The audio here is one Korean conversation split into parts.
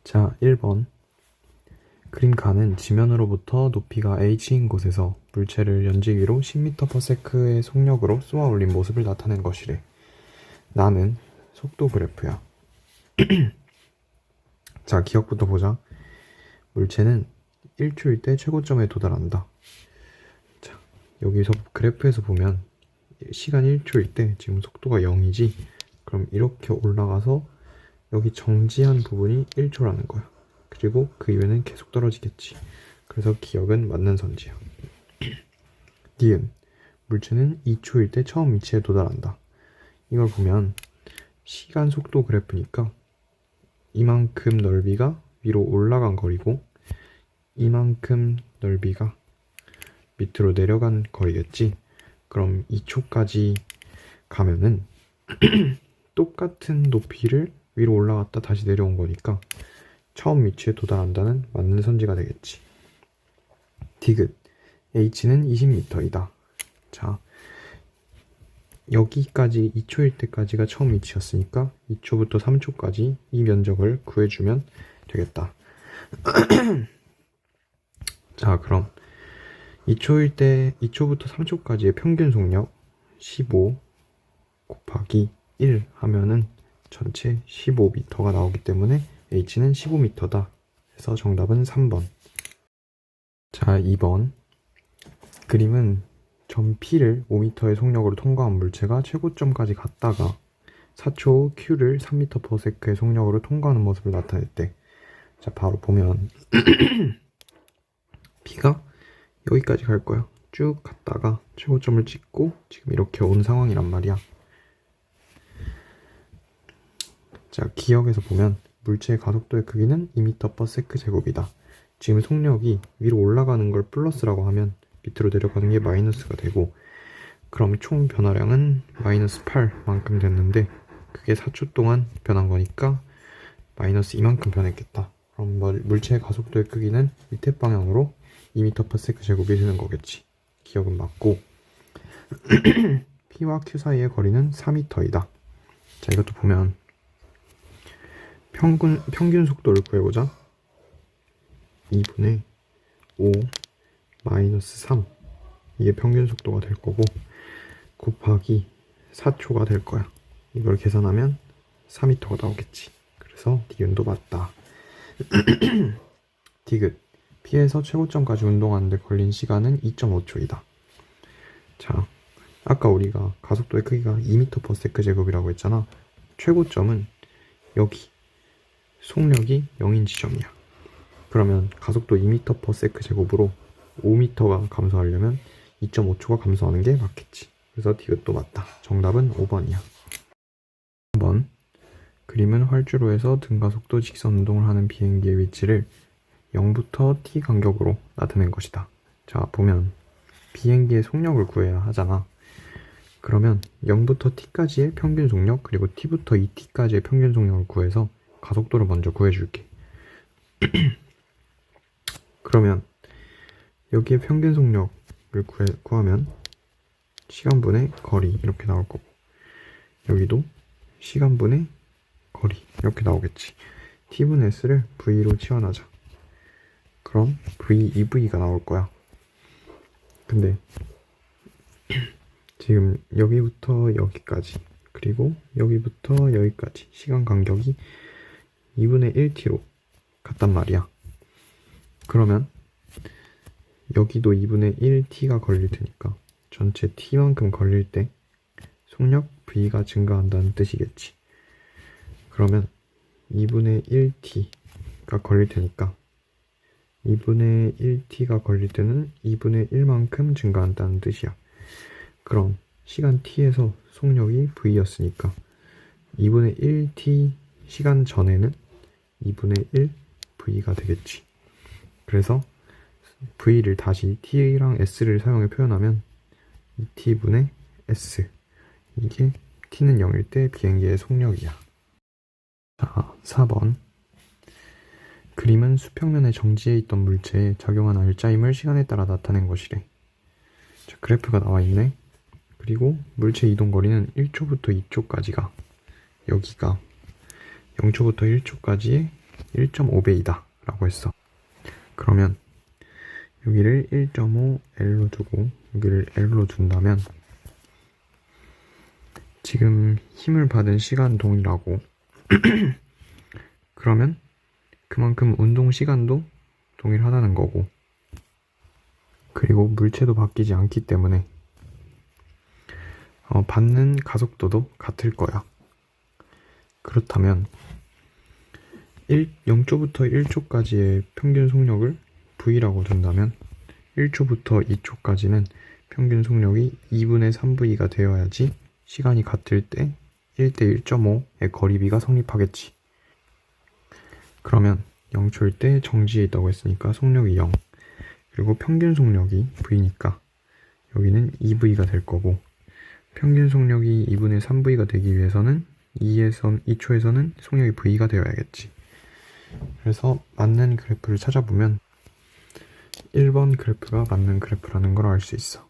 자, 1번. 그림 가는 지면으로부터 높이가 h인 곳에서 물체를 연지 위로 10m/s의 속력으로 쏘아 올린 모습을 나타낸 것이래. 나는 속도 그래프야. 자, 기억부터 보자. 물체는 1초일 때 최고점에 도달한다. 자, 여기서 그래프에서 보면 시간 1초일 때 지금 속도가 0이지? 그럼 이렇게 올라가서 여기 정지한 부분이 1초라는 거야. 그리고 그 이후에는 계속 떨어지겠지. 그래서 기억은 맞는 선지야. 니은, 물체는 2초일 때 처음 위치에 도달한다. 이걸 보면 시간 속도 그래프니까 이만큼 넓이가 위로 올라간 거리고 이만큼 넓이가 밑으로 내려간 거리겠지. 그럼 2초까지 가면은 똑같은 높이를 위로 올라갔다 다시 내려온 거니까 처음 위치에 도달한다는 맞는 선지가 되겠지. 디귿, h는 20m이다. 자, 여기까지 2초일 때까지가 처음 위치였으니까 2초부터 3초까지 이 면적을 구해주면 되겠다. 자, 그럼 2초부터 3초까지의 평균 속력 15 곱하기 1 하면은 전체 15m가 나오기 때문에 h는 15m다. 그래서 정답은 3번. 자, 2번. 그림은 점 P를 5m의 속력으로 통과한 물체가 최고점까지 갔다가 4초 후 Q를 3m/s의 속력으로 통과하는 모습을 나타냈대. 자, 바로 보면 P가 여기까지 갈 거야. 쭉 갔다가 최고점을 찍고 지금 이렇게 온 상황이란 말이야. 자, 기억에서 보면 물체의 가속도의 크기는 2m/s 제곱이다. 지금 속력이 위로 올라가는 걸 플러스라고 하면 밑으로 내려가는 게 마이너스가 되고, 그럼 총 변화량은 마이너스 8만큼 됐는데 그게 4초 동안 변한 거니까 마이너스 이만큼 변했겠다. 그럼 물체의 가속도의 크기는 밑에 방향으로 2m/s제곱이 되는 거겠지. 기억은 맞고 P와 Q 사이의 거리는 4m이다. 자, 이것도 보면 평균 속도를 구해보자. 2분의 5 마이너스 3, 이게 평균 속도가 될 거고 곱하기 4초가 될 거야. 이걸 계산하면 4m가 나오겠지. 그래서 니은도 맞다. 디귿, P에서 최고점까지 운동하는데 걸린 시간은 2.5초이다. 자, 아까 우리가 가속도의 크기가 2m/s제곱이라고 했잖아. 최고점은 여기 속력이 0인 지점이야. 그러면 가속도 2m/s제곱으로 5m가 감소하려면 2.5초가 감소하는 게 맞겠지. 그래서 디귿도 맞다. 정답은 5번이야. 3번. 그림은 활주로에서 등가속도 직선 운동을 하는 비행기의 위치를 0부터 t 간격으로 나타낸 것이다. 자, 보면 비행기의 속력을 구해야 하잖아. 그러면 0부터 t까지의 평균 속력, 그리고 t부터 2t까지의 평균 속력을 구해서 가속도를 먼저 구해줄게. 그러면 여기에 평균 속력을 구하면 시간분의 거리 이렇게 나올 거고, 여기도 시간분의 거리 이렇게 나오겠지. t분의 s를 v로 치환하자. 그럼 v 2v가 나올 거야. 근데 지금 여기부터 여기까지, 그리고 여기부터 여기까지 시간 간격이 2분의 1t로 갔단 말이야. 그러면 여기도 2분의 1t가 걸릴 테니까 전체 t만큼 걸릴 때 속력 v가 증가한다는 뜻이겠지. 그러면 2분의 1t가 걸릴 테니까 2분의 1t가 걸릴 때는 2분의 1만큼 증가한다는 뜻이야. 그럼 시간 t에서 속력이 v였으니까 2분의 1t 시간 전에는 2분의 1 v가 되겠지. 그래서 v를 다시 t랑 s를 사용해 표현하면 2t분의 s, 이게 t는 0일 때 비행기의 속력이야. 자, 4번. 그림은 수평면에 정지해 있던 물체에 작용한 알짜임을 시간에 따라 나타낸 것이래. 자, 그래프가 나와 있네. 그리고 물체 이동 거리는 1초부터 2초까지가, 여기가 0초부터 1초까지의 1.5배이다 라고 했어. 그러면 여기를 1.5L로 두고 여기를 L로 둔다면 지금 힘을 받은 시간 동일하고 그러면 그만큼 운동 시간도 동일하다는 거고, 그리고 물체도 바뀌지 않기 때문에 받는 가속도도 같을 거야. 그렇다면 0초부터 1초까지의 평균 속력을 V라고 둔다면 1초부터 2초까지는 평균 속력이 2분의 3V가 되어야지 시간이 같을 때 1대 1.5의 거리비가 성립하겠지. 그러면 0초일 때 정지해 있다고 했으니까 속력이 0, 그리고 평균 속력이 V니까 여기는 2V가 될 거고, 평균 속력이 2분의 3V가 되기 위해서는 2초에서는 속력이 V가 되어야겠지. 그래서 맞는 그래프를 찾아보면 1번 그래프가 맞는 그래프라는 걸 알 수 있어.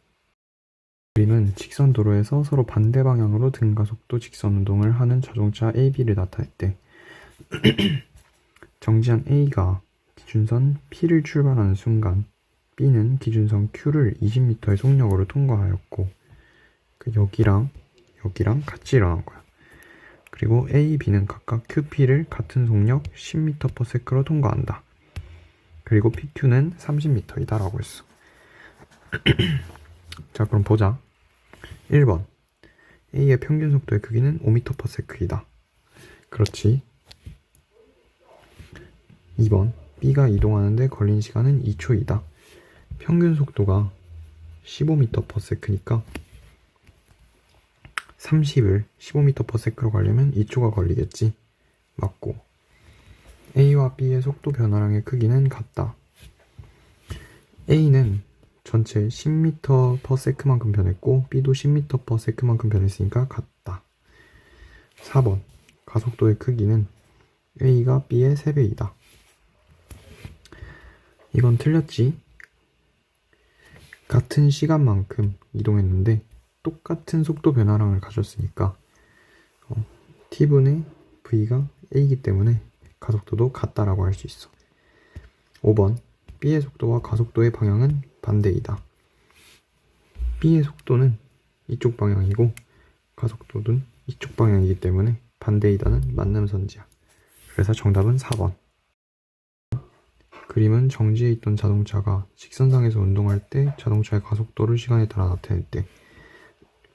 그림은 직선 도로에서 서로 반대 방향으로 등가속도 직선 운동을 하는 자동차 A, B를 나타냈대. 정지한 A가 기준선 P를 출발하는 순간 B는 기준선 Q를 20m의 속력으로 통과하였고, 여기랑 같이 일어난 거야. 그리고 A, B는 각각 QP를 같은 속력 10m/s로 통과한다. 그리고 PQ는 30m이다 라고 했어. 자, 그럼 보자. 1번 A의 평균 속도의 크기는 5m/s이다. 그렇지. 2번 B가 이동하는데 걸린 시간은 2초이다. 평균 속도가 15m/s니까 30을 15m/s로 가려면 2초가 걸리겠지. 맞고, A와 B의 속도 변화량의 크기는 같다. A는 전체 10m/s만큼 변했고 B도 10m/s만큼 변했으니까 같다. 4번 가속도의 크기는 A가 B의 3배이다. 이건 틀렸지. 같은 시간만큼 이동했는데 똑같은 속도 변화량을 가졌으니까 T분의 V가 A이기 때문에 가속도도 같다라고 할 수 있어. 5번 B의 속도와 가속도의 방향은 반대이다. B의 속도는 이쪽 방향이고 가속도는 이쪽 방향이기 때문에 반대이다는 만남선지야. 그래서 정답은 4번. 그림은 정지해 있던 자동차가 직선상에서 운동할 때 자동차의 가속도를 시간에 따라 나타낼 때.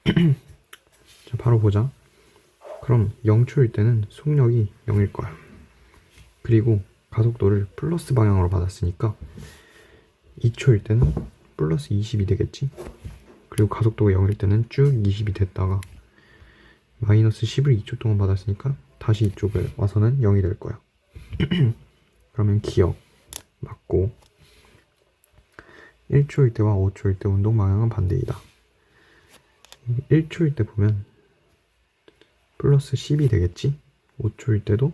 자, 바로 보자. 그럼 0초일 때는 속력이 0일 거야. 그리고 가속도를 플러스 방향으로 받았으니까 2초일 때는 플러스 20이 되겠지. 그리고 가속도가 0일 때는 쭉 20이 됐다가 마이너스 10을 2초 동안 받았으니까 다시 이쪽에 와서는 0이 될 거야. 그러면 기억 맞고, 1초일 때와 5초일 때 운동 방향은 반대이다. 1초일 때 보면 플러스 10이 되겠지. 5초일 때도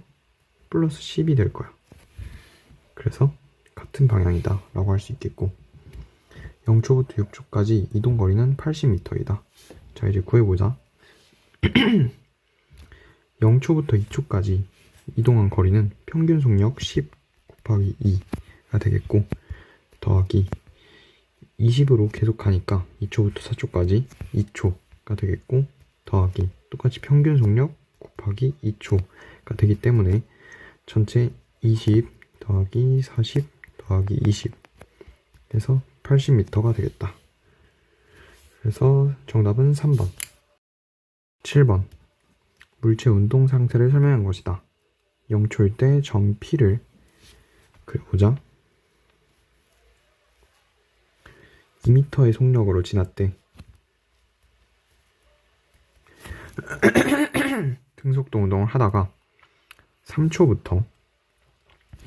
플러스 10이 될 거야. 그래서 같은 방향이다 라고 할 수 있겠고, 0초부터 6초까지 이동 거리는 80m이다. 자, 이제 구해보자. 0초부터 2초까지 이동한 거리는 평균 속력 10 곱하기 2가 되겠고, 더하기 20으로 계속하니까 2초부터 4초까지 2초가 되겠고, 더하기 똑같이 평균 속력 곱하기 2초가 되기 때문에 전체 20 더하기 40 더하기 20 해서 80m가 되겠다. 그래서 정답은 3번. 7번 물체 운동 상태를 설명한 것이다. 0초일 때 점 P를 그려보자. 2m의 속력으로 지났대. 등속도 운동을 하다가 3초부터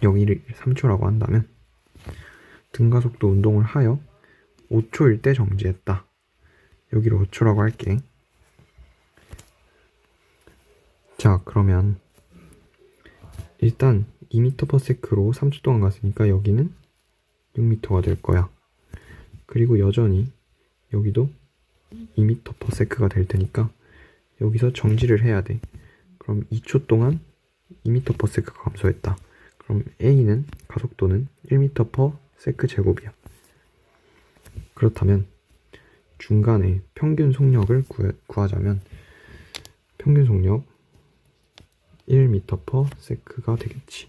여기를 3초라고 한다면 등가속도 운동을 하여 5초일 때 정지했다. 여기를 5초라고 할게. 자, 그러면 일단 2m/s로 3초 동안 갔으니까 여기는 6m가 될 거야. 그리고 여전히 여기도 2m/s가 될 테니까 여기서 정지를 해야 돼. 그럼 2초 동안 2m/s가 감소했다. 그럼 A는 가속도는 1m/s 제곱이야. 그렇다면 중간에 평균 속력을 구하자면 평균 속력 1m/s가 되겠지.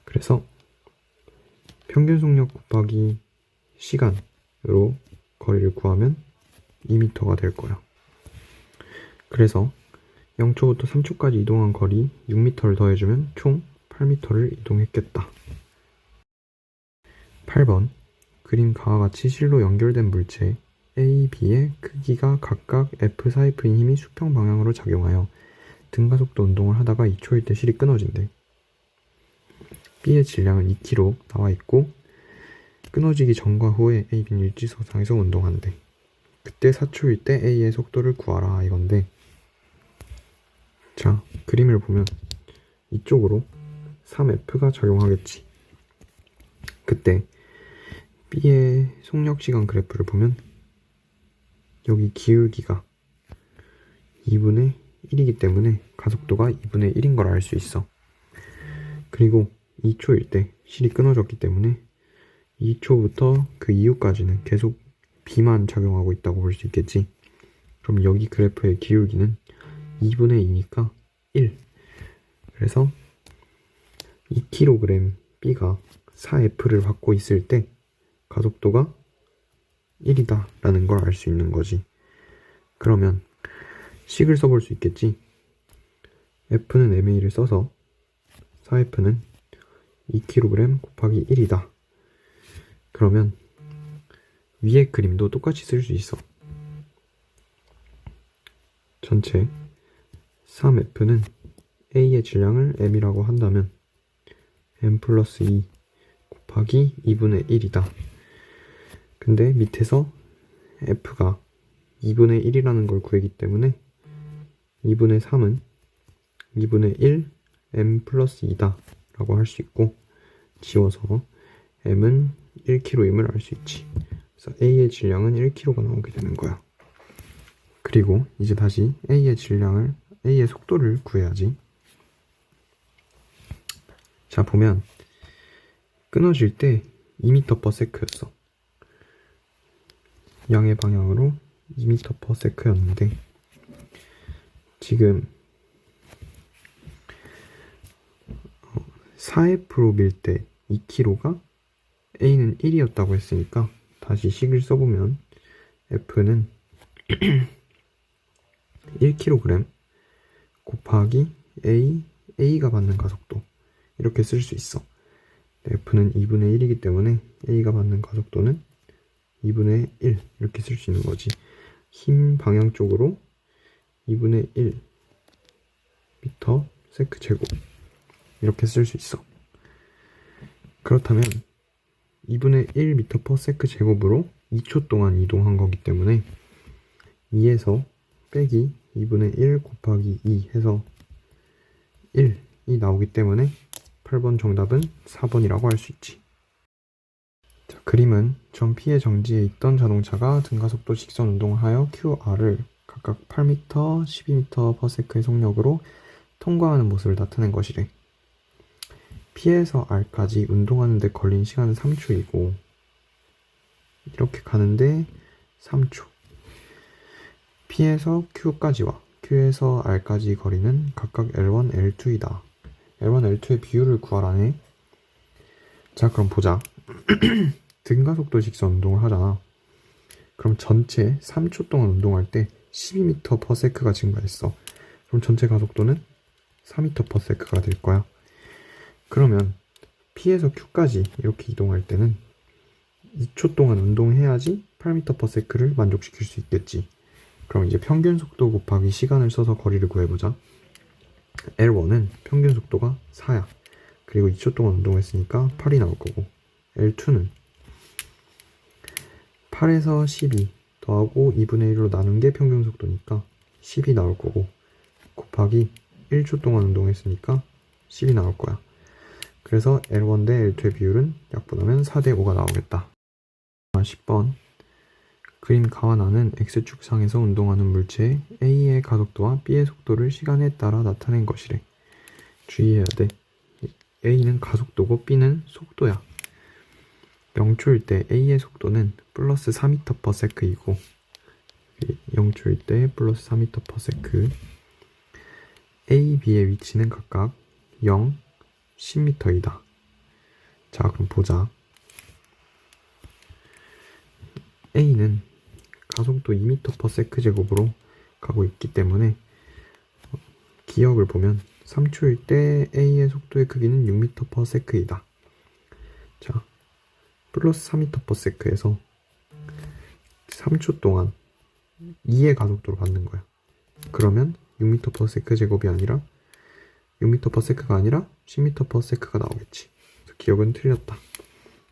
그래서 평균 속력 곱하기 시간으로 거리를 구하면 2m가 될 거야. 그래서 0초부터 3초까지 이동한 거리 6m를 더해주면 총 8m를 이동했겠다. 8번 그림 가와 같이 실로 연결된 물체 A, B의 크기가 각각 F4F인 힘이 수평 방향으로 작용하여 등가속도 운동을 하다가 2초일 때 실이 끊어진대. B의 질량은 2kg 나와 있고 끊어지기 전과 후에 A, B는 일지선상에서 운동한대. 그때 4초일 때 A의 속도를 구하라 이건데, 자, 그림을 보면 이쪽으로 3F가 작용하겠지. 그때 B의 속력시간 그래프를 보면 여기 기울기가 2분의 1이기 때문에 가속도가 2분의 1인 걸 알 수 있어. 그리고 2초일 때 실이 끊어졌기 때문에 2초부터 그 이후까지는 계속 B만 작용하고 있다고 볼 수 있겠지. 그럼 여기 그래프의 기울기는 2분의 2니까 1. 그래서 2kg B가 4F를 받고 있을 때 가속도가 1이다 라는 걸 알 수 있는 거지. 그러면 식을 써볼 수 있겠지. F는 MA를 써서 4F는 2kg 곱하기 1이다. 그러면 위의 그림도 똑같이 쓸 수 있어. 전체 3F는 A의 질량을 M이라고 한다면 M 플러스 2 곱하기 2분의 1이다. 근데 밑에서 F가 2분의 1이라는 걸 구했기 때문에 2분의 3은 2분의 1 M 플러스 2다 라고 할 수 있고, 지워서 M은 1kg임을 알 수 있지. 그래서 A의 질량은 1kg가 나오게 되는 거야. 그리고 이제 다시 A의 속도를 구해야지. 자, 보면 끊어질 때 2m/s였어. 양의 방향으로 2m/s였는데 지금 4F로 밀 때 2kg가 A는 1이었다고 했으니까 다시 식을 써보면 F는 1kg 곱하기 A가 받는 가속도 이렇게 쓸 수 있어. F는 2분의 1이기 때문에 A가 받는 가속도는 2분의 1 이렇게 쓸 수 있는 거지. 힘 방향 쪽으로 2분의 1 미터 세크 제곱 이렇게 쓸 수 있어. 그렇다면 2분의 1 미터 퍼 세크 제곱으로 2초 동안 이동한 거기 때문에 2에서 빼기 2분의 1 곱하기 2 해서 1이 나오기 때문에 8번 정답은 4번이라고 할 수 있지. 자, 그림은 전 P의 정지에 있던 자동차가 등가속도 직선 운동을 하여 QR을 각각 8m, 12m/s의 속력으로 통과하는 모습을 나타낸 것이래. P에서 R까지 운동하는 데 걸린 시간은 3초이고 이렇게 가는데 3초. P에서 Q까지와 Q에서 R까지 거리는 각각 L1, L2이다. L1, L2의 비율을 구하라네. 자, 그럼 보자. 등가속도 직선 운동을 하잖아. 그럼 전체 3초 동안 운동할 때 12m/s가 증가했어. 그럼 전체 가속도는 4m/s가 될 거야. 그러면 P에서 Q까지 이렇게 이동할 때는 2초 동안 운동해야지 8m/s를 만족시킬 수 있겠지. 그럼 이제 평균 속도 곱하기 시간을 써서 거리를 구해보자. L1은 평균 속도가 4야. 그리고 2초 동안 운동했으니까 8이 나올 거고, L2는 8에서 12 더하고 2분의 1로 나눈 게 평균 속도니까 10이 나올 거고, 곱하기 1초 동안 운동했으니까 10이 나올 거야. 그래서 L1 대 L2의 비율은 약분하면 4대 5가 나오겠다. 10번 그림 가와 나는 X축상에서 운동하는 물체 A의 가속도와 B의 속도를 시간에 따라 나타낸 것이래. 주의해야 돼. A는 가속도고 B는 속도야. 0초일 때 A의 속도는 플러스 4m/s이고 0초일 때 플러스 4m/s. A, B의 위치는 각각 0, 10m이다. 자, 그럼 보자. A는 가속도 2m/s 제곱으로 가고 있기 때문에 기억을 보면 3초일 때 A의 속도의 크기는 6m/s이다. 자, 플러스 4m/s에서 3초 동안 2의 가속도로 받는 거야. 그러면 6m/s 제곱이 아니라 6m/s가 아니라 10m/s가 나오겠지. 그래서 기억은 틀렸다.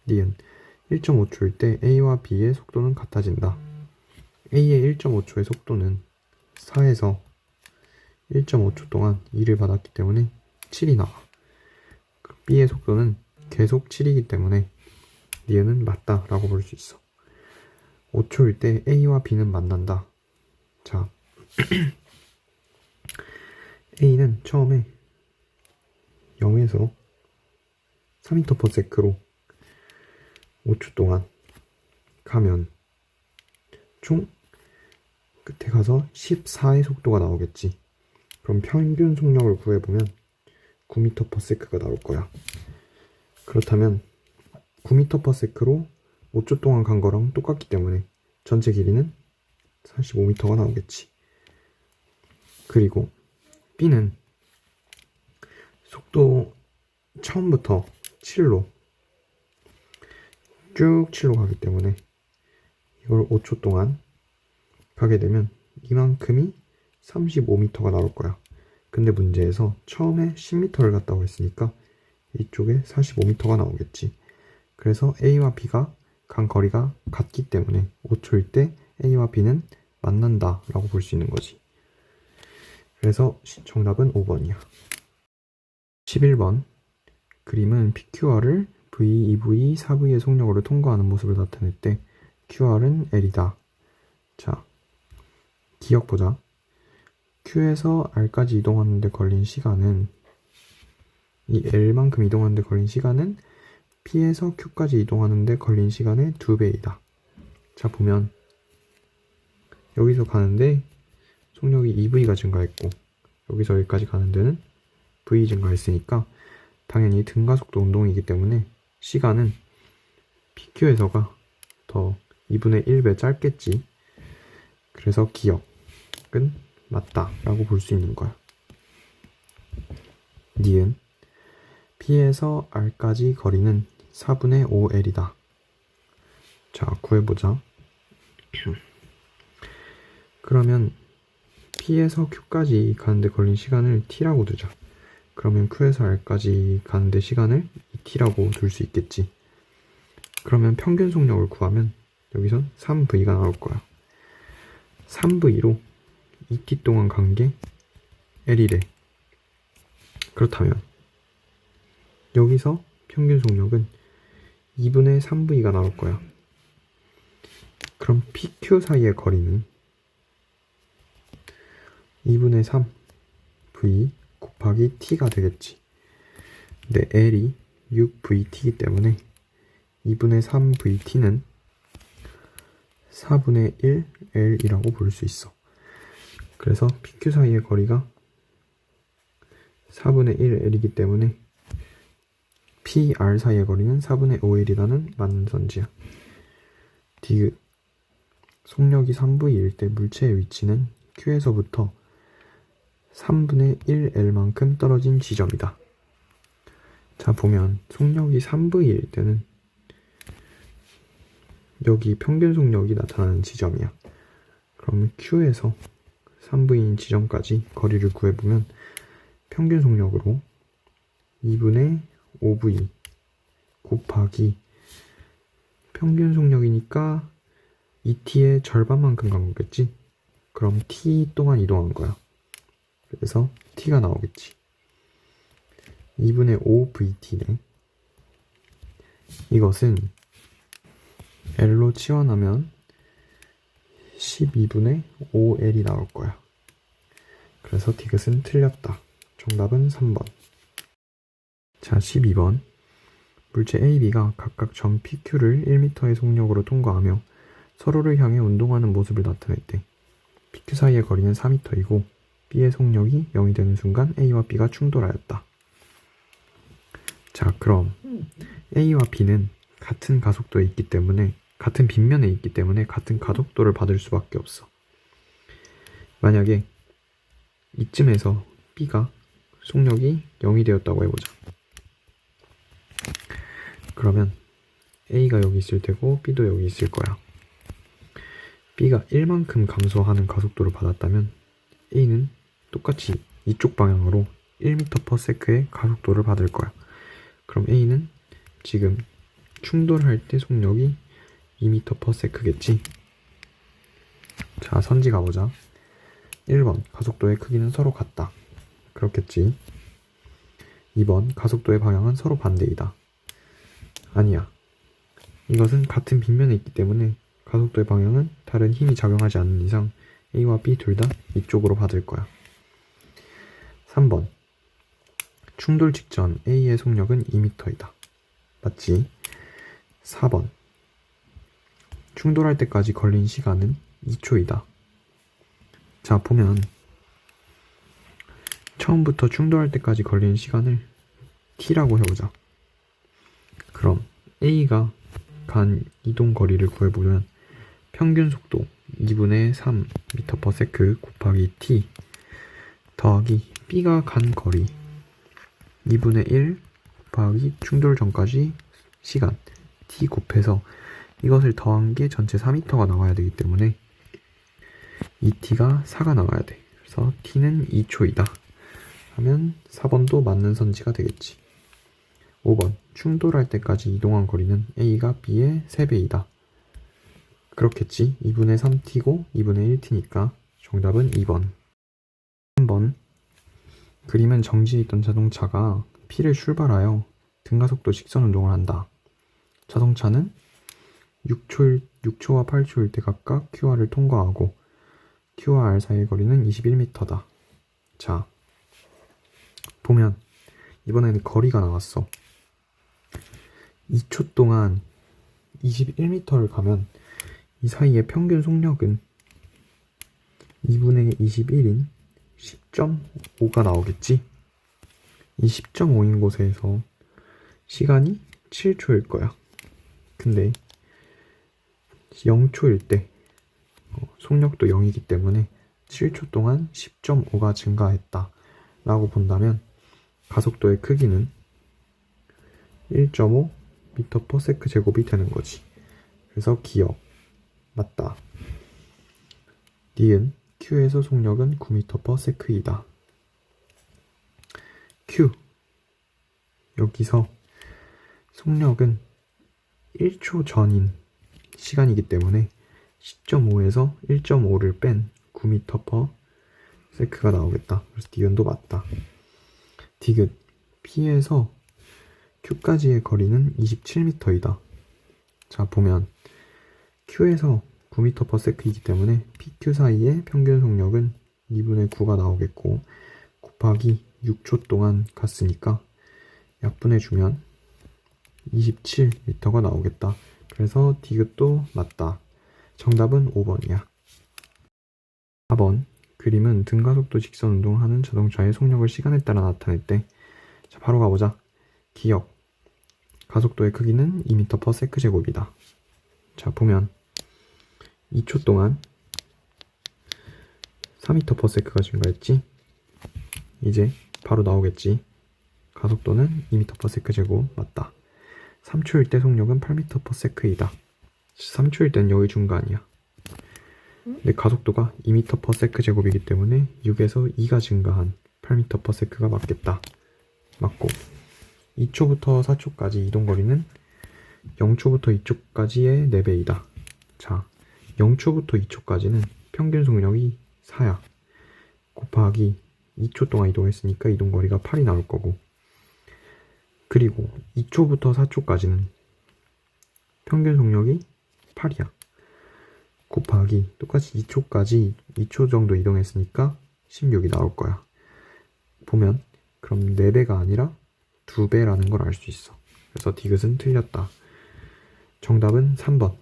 니은 1.5초일 때 A와 B의 속도는 같아진다. A의 1.5초의 속도는 4에서 1.5초 동안 2를 받았기 때문에 7이 나와. B의 속도는 계속 7이기 때문에 니은은 맞다 라고 볼 수 있어. 5초일 때 A와 B는 만난다. 자, A는 처음에 0에서 4m/s로 5초 동안 가면 총 끝에 가서 14의 속도가 나오겠지. 그럼 평균 속력을 구해보면 9m/s가 나올 거야. 그렇다면 9m/s로 5초 동안 간 거랑 똑같기 때문에 전체 길이는 45m가 나오겠지. 그리고 B는 속도 처음부터 7로 쭉 7로 가기 때문에 이걸 5초 동안 가게 되면 이만큼이 35m가 나올 거야. 근데 문제에서 처음에 10m를 갔다고 했으니까 이쪽에 45m가 나오겠지. 그래서 A와 B가 간 거리가 같기 때문에 5초일 때 A와 B는 만난다 라고 볼 수 있는 거지. 그래서 정답은 5번이야. 11번 그림은 PQR을 V, EV, 4V의 속력으로 통과하는 모습을 나타낼 때 QR은 L이다. 자, 기억 보자. Q에서 R까지 이동하는 데 걸린 시간은 이 L만큼 이동하는 데 걸린 시간은 P에서 Q까지 이동하는 데 걸린 시간의 2배이다. 자, 보면 여기서 가는데 속력이 2V가 증가했고 여기서 여기까지 가는 데는 V 증가했으니까 당연히 등가속도 운동이기 때문에 시간은 PQ에서가 더 2분의 1배 짧겠지. 그래서 기억은 맞다 라고 볼 수 있는 거야. 니은 P에서 R까지 거리는 4분의 5L이다. 자, 구해보자. 그러면 P에서 Q까지 가는데 걸린 시간을 T라고 두자. 그러면 Q에서 R까지 가는데 시간을 2T라고 둘 수 있겠지. 그러면 평균 속력을 구하면 여기선 3V가 나올 거야. 3V로 2T 동안 간 게 L이래. 그렇다면 여기서 평균 속력은 2분의 3V가 나올 거야. 그럼 PQ 사이의 거리는 2분의 3V 곱하기 T가 되겠지. 근데 L이 6VT이기 때문에 2분의 3VT는 4분의 1L이라고 볼 수 있어. 그래서 PQ 사이의 거리가 4분의 1L이기 때문에 PR 사이의 거리는 4분의 5L이라는 맞는 선지야. 디귿 속력이 3V일 때 물체의 위치는 Q에서부터 3분의 1L만큼 떨어진 지점이다. 자, 보면 속력이 3V일 때는 여기 평균 속력이 나타나는 지점이야. 그럼 Q에서 3V인 지점까지 거리를 구해보면 평균 속력으로 2분의 5V 곱하기 평균 속력이니까 2T의 절반만큼 간 거겠지? 그럼 T 동안 이동한 거야. 그래서 T가 나오겠지. 2분의 5VT네. 이것은 L로 치환하면 12분의 5L이 나올 거야. 그래서 디귿은 틀렸다. 정답은 3번. 자, 12번. 물체 A, B가 각각 점 PQ를 1m의 속력으로 통과하며 서로를 향해 운동하는 모습을 나타낼 때 PQ 사이의 거리는 4m이고 B의 속력이 0이 되는 순간 A와 B가 충돌하였다. 자, 그럼 A와 B는 같은 가속도에 있기 때문에 같은 빗면에 있기 때문에 같은 가속도를 받을 수밖에 없어. 만약에 이쯤에서 B가 속력이 0이 되었다고 해보자. 그러면 A가 여기 있을 테고 B도 여기 있을 거야. B가 1만큼 감소하는 가속도를 받았다면 A는 똑같이 이쪽 방향으로 1m/s의 가속도를 받을 거야. 그럼 A는 지금 충돌할 때 속력이 2m/s겠지? 자, 선지 가보자. 1번, 가속도의 크기는 서로 같다. 그렇겠지. 2번, 가속도의 방향은 서로 반대이다. 아니야. 이것은 같은 빗면에 있기 때문에 가속도의 방향은 다른 힘이 작용하지 않는 이상 A와 B 둘 다 이쪽으로 받을 거야. 3번, 충돌 직전 A의 속력은 2m이다. 맞지? 4번, 충돌할 때까지 걸린 시간은 2초이다. 자, 보면 처음부터 충돌할 때까지 걸린 시간을 t라고 해보자. 그럼 A가 간 이동 거리를 구해보면 평균 속도 2분의 3m/s 곱하기 t 더하기 B가 간 거리 2분의 1 곱하기 충돌 전까지 시간 t 곱해서 이것을 더한 게 전체 4m가 나와야 되기 때문에 이 t가 4가 나와야 돼. 그래서 t는 2초이다 하면 4번도 맞는 선지가 되겠지. 5번, 충돌할 때까지 이동한 거리는 A가 B의 3배이다. 그렇겠지. 2분의 3t고 2분의 1t니까 정답은 2번. 3번, 그림은 정지해 있던 자동차가 P를 출발하여 등가속도 직선 운동을 한다. 자동차는 6초와 8초일 때 각각 QR을 통과하고 Q와 R 사이의 거리는 21m다. 자, 보면 이번에는 거리가 나왔어. 2초 동안 21m를 가면 이 사이의 평균 속력은 2분의 21인 10.5가 나오겠지? 이 10.5인 곳에서 시간이 7초일 거야. 근데 0초일 때 속력도 0이기 때문에 7초 동안 10.5가 증가했다 라고 본다면 가속도의 크기는 1.5m/s 제곱이 되는 거지. 그래서 기억 맞다. 니은 Q에서 속력은 9m/s이다. Q 여기서 속력은 1초 전인 시간이기 때문에 10.5에서 1.5를 뺀 9m/s가 나오겠다. 그래서 니은도 맞다. 디귿 P에서 Q까지의 거리는 27m이다. 자, 보면 Q에서 9m/s이기 때문에 PQ 사이의 평균 속력은 2분의 9가 나오겠고 곱하기 6초 동안 갔으니까 약분해주면 27m가 나오겠다. 그래서 디귿도 맞다. 정답은 5번이야. 4번, 그림은 등가속도 직선 운동을 하는 자동차의 속력을 시간에 따라 나타낼 때 자, 바로 가보자. 기억 가속도의 크기는 2m/s 제곱이다. 자, 보면 2초 동안 4m/s가 증가했지? 이제 바로 나오겠지. 가속도는 2m/s 제곱 맞다. 3초일 때 속력은 8m/s이다. 3초일 때는 여기 중간이야. 근데 가속도가 2m/s 제곱이기 때문에 6에서 2가 증가한 8m/s가 맞겠다. 맞고 2초부터 4초까지 이동거리는 0초부터 2초까지의 4배이다. 자, 0초부터 2초까지는 평균 속력이 4야. 곱하기 2초 동안 이동했으니까 이동거리가 8이 나올 거고 그리고 2초부터 4초까지는 평균 속력이 8이야. 곱하기 똑같이 2초까지 2초 정도 이동했으니까 16이 나올 거야. 보면 그럼 4배가 아니라 2배라는 걸 알 수 있어. 그래서 디귿은 틀렸다. 정답은 3번.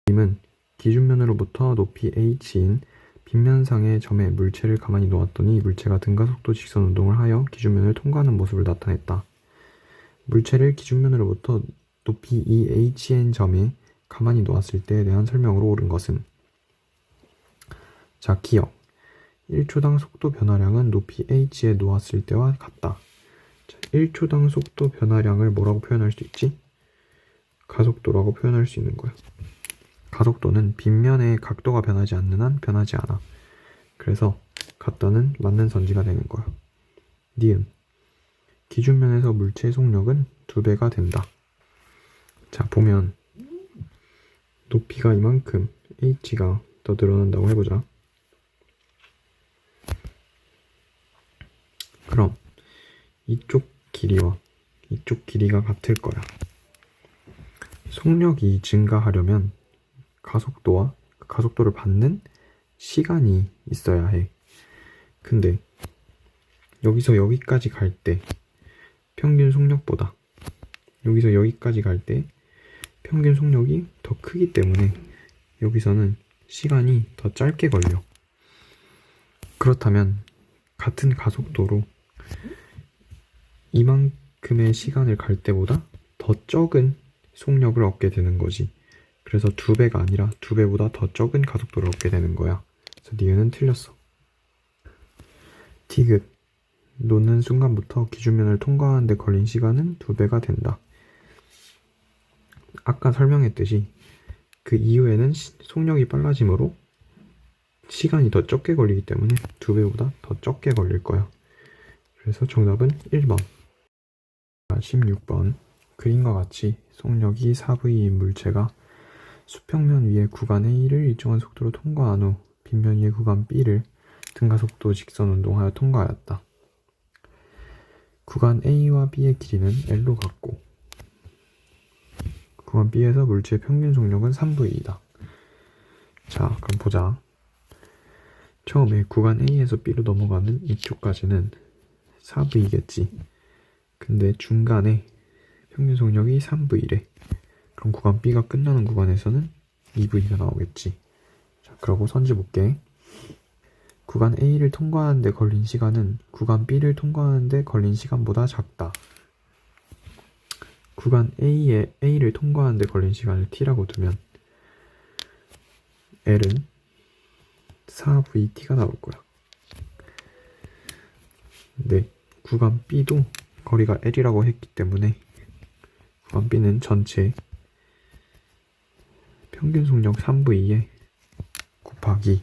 님은 기준면으로부터 높이 h인 빗면상의 점에 물체를 가만히 놓았더니 물체가 등가속도 직선 운동을 하여 기준면을 통과하는 모습을 나타냈다. 물체를 기준면으로부터 높이 이 hn 점에 가만히 놓았을 때에 대한 설명으로 옳은 것은, 자, 기억. 1초당 속도 변화량은 높이 h에 놓았을 때와 같다. 자, 1초당 속도 변화량을 뭐라고 표현할 수 있지? 가속도라고 표현할 수 있는 거야. 가속도는 빗면의 각도가 변하지 않는 한 변하지 않아. 그래서 같다는 맞는 선지가 되는 거야. 니은. 기준면에서 물체의 속력은 2배가 된다. 자, 보면 높이가 이만큼 h가 더 늘어난다고 해보자. 그럼 이쪽 길이와 이쪽 길이가 같을 거야. 속력이 증가하려면 가속도와 그 가속도를 받는 시간이 있어야 해. 근데 여기서 여기까지 갈 때 평균 속력보다 여기서 여기까지 갈 때 평균 속력이 더 크기 때문에 여기서는 시간이 더 짧게 걸려. 그렇다면 같은 가속도로 이만큼의 시간을 갈 때보다 더 적은 속력을 얻게 되는 거지. 그래서 2배가 아니라 2배보다 더 적은 가속도를 얻게 되는 거야. 그래서 니은은 틀렸어. 디귿. 놓는 순간부터 기준면을 통과하는 데 걸린 시간은 2배가 된다. 아까 설명했듯이 그 이후에는 속력이 빨라지므로 시간이 더 적게 걸리기 때문에 2배보다 더 적게 걸릴 거야. 그래서 정답은 1번. 16번. 그림과 같이 속력이 4v인 물체가 수평면 위의 구간 A를 일정한 속도로 통과한 후 빗면 위의 구간 B를 등가속도 직선 운동하여 통과하였다. 구간 A와 B의 길이는 L로 같고 구간 B에서 물체의 평균 속력은 3v이다. 자, 그럼 보자. 처음에 구간 A에서 B로 넘어가는 이쪽까지는 4v겠지. 근데 중간에 평균 속력이 3v래. 그럼 구간 B가 끝나는 구간에서는 2v가 나오겠지. 자, 그러고 선지 볼게. 구간 A를 통과하는 데 걸린 시간은 구간 B를 통과하는 데 걸린 시간보다 작다. 구간 A를 통과하는 데 걸린 시간을 T라고 두면 L은 4vt가 나올 거야. 근데 구간 B도 거리가 L이라고 했기 때문에 구간 B는 전체 평균 속력 3v에 곱하기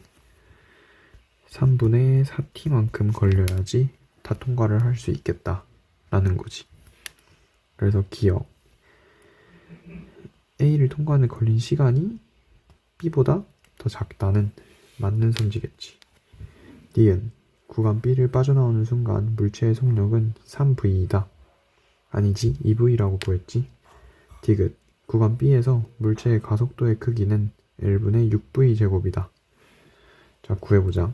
3분의 4t만큼 걸려야지 다 통과를 할 수 있겠다 라는 거지. 그래서 기억. A를 통과하는 걸린 시간이 B보다 더 작다는 맞는 선지겠지. 니은. 구간 B를 빠져나오는 순간 물체의 속력은 3v이다. 아니지, 2v라고 구했지. 디귿. 구간 B에서 물체의 가속도의 크기는 L분의 6v 제곱이다. 자, 구해보자.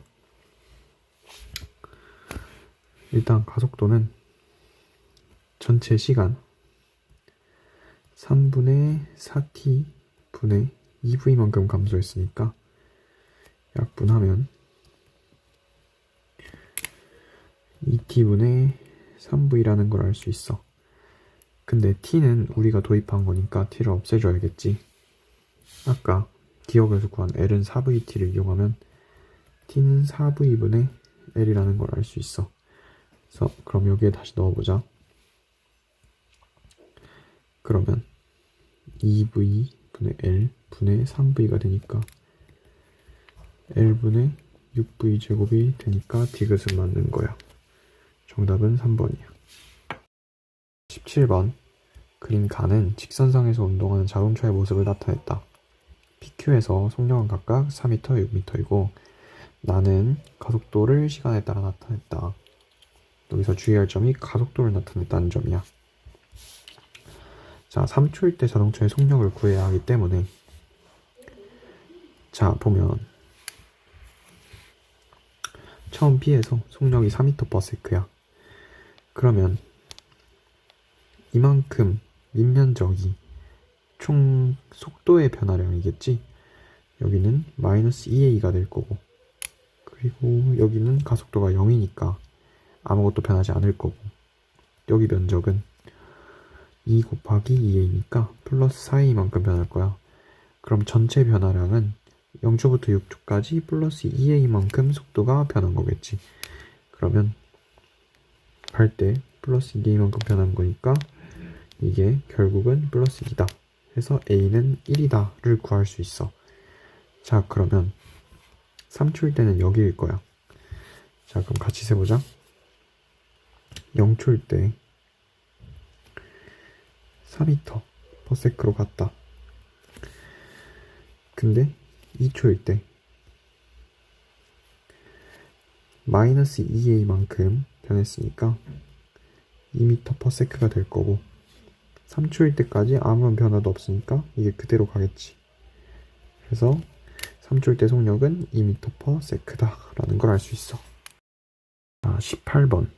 일단 가속도는 전체 시간 3분의 4t 분의 2v만큼 감소했으니까 약분하면 2t분의 3v라는 걸 알 수 있어. 근데 t는 우리가 도입한 거니까 t를 없애줘야겠지. 아까 기억에서 구한 L은 4vt를 이용하면 t는 4v분의 L이라는 걸 알 수 있어. 그래서 그럼 여기에 다시 넣어보자. 그러면 2v분의 L 분의 3v가 되니까 L분의 6v 제곱이 되니까 디귿은 맞는 거야. 정답은 3번이야. 17번. 그림 가는 직선상에서 운동하는 자동차의 모습을 나타냈다. PQ에서 속력은 각각 4m, 6m이고 나는 가속도를 시간에 따라 나타냈다. 여기서 주의할 점이 가속도를 나타냈다는 점이야. 자, 3초일 때 자동차의 속력을 구해야 하기 때문에 자, 보면 처음 B에서 속력이 4m/s야. 그러면 이만큼 밑면적이 총 속도의 변화량이겠지. 여기는 마이너스 2a가 될 거고, 그리고 여기는 가속도가 0이니까 아무것도 변하지 않을 거고, 여기 면적은 2 곱하기 2a니까 플러스 4a만큼 변할 거야. 그럼 전체 변화량은 0초부터 6초까지 플러스 2a만큼 속도가 변한 거겠지. 그러면 갈 때 플러스 2a만큼 변한 거니까 이게 결국은 플러스 2다 해서 a는 1이다를 구할 수 있어. 자, 그러면 3초일 때는 여기일 거야. 자, 그럼 같이 세보자. 0초일 때 4m/s로 갔다. 근데 2초일 때 마이너스 2a만큼 변했으니까 2m/s가 될 거고, 3초일 때까지 아무런 변화도 없으니까 이게 그대로 가겠지. 그래서 3초일 때 속력은 2m/s다 라는 걸 알 수 있어. 자, 18번.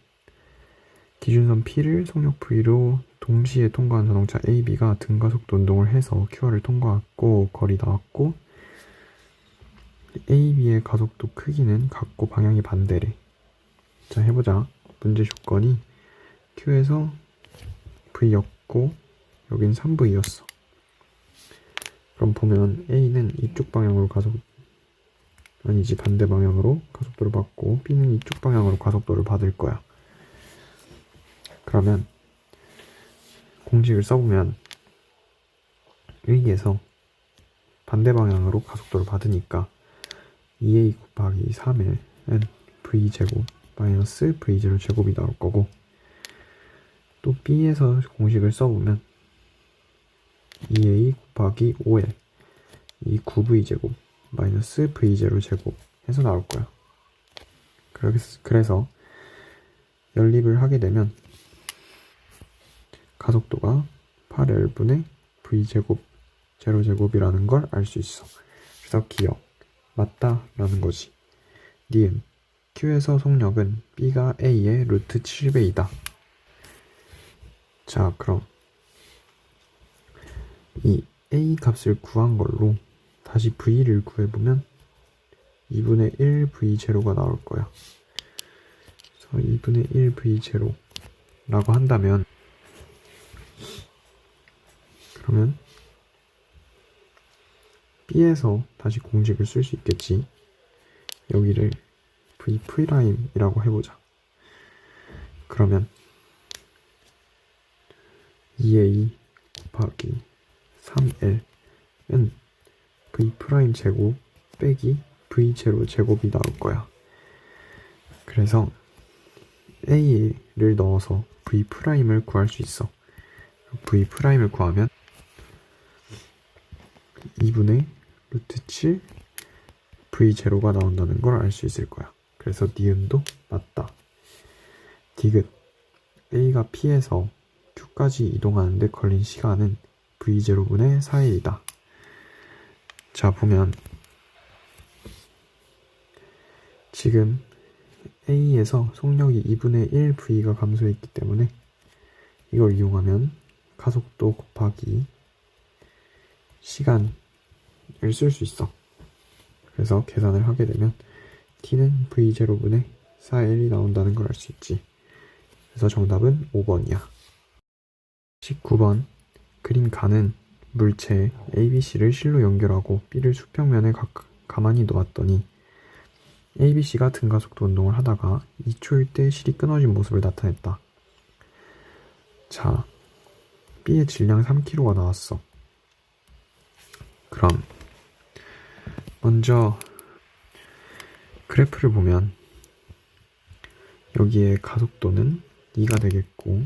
기준선 P를 속력 V로 동시에 통과한 자동차 A, B가 등가속도 운동을 해서 QR을 통과했고 거리 나왔고, A, B의 가속도 크기는 같고 방향이 반대래. 자, 해보자. 문제 조건이 Q에서 V였고 여긴 3V였어. 그럼 보면 A는 이쪽 방향으로 반대 방향으로 가속도를 받고 B는 이쪽 방향으로 가속도를 받을 거야. 그러면 공식을 써보면 여기에서 반대 방향으로 가속도를 받으니까 2a 곱하기 3은 v제곱 마이너스 v0 제곱이 나올 거고, 또 b에서 공식을 써보면 2a 곱하기 5l 이 9v제곱 마이너스 v0 제곱 해서 나올 거야. 그래서 연립을 하게 되면 가속도가 8l분의 v제곱 제로제곱이라는 걸 알 수 있어. 그래서 기억, 맞다 라는 거지. 니은, Q에서 속력은 B가 A의 루트 7배이다. 자, 그럼 이 A 값을 구한 걸로 다시 V를 구해보면 2분의 1 V0가 나올 거야. 그래서 2분의 1 V0 라고 한다면, 그러면 B에서 다시 공식을 쓸 수 있겠지. 여기를 V'이라고 해보자. 그러면 2a 곱하기 3l은 V' 제곱 빼기 V0 제곱이 나올 거야. 그래서 a를 넣어서 V'을 구할 수 있어. V'을 구하면 2분의 루트 7 V0가 나온다는 걸 알 수 있을 거야. 그래서 니은도 맞다. 디귿, A가 P에서 Q까지 이동하는데 걸린 시간은 V0분의 4일이다. 자, 보면 지금 A에서 속력이 2분의 1 V가 감소했기 때문에 이걸 이용하면 가속도 곱하기 시간을 쓸 수 있어. 그래서 계산을 하게 되면 T는 V0분의 4L이 나온다는 걸 알 수 있지. 그래서 정답은 5번이야. 19번. 그림 가는 물체 ABC를 실로 연결하고 B를 수평면에 가만히 놓았더니 ABC가 등가속도 운동을 하다가 2초일 때 실이 끊어진 모습을 나타냈다. 자, B의 질량 3kg가 나왔어. 그럼 먼저 그래프를 보면 여기에 가속도는 2가 되겠고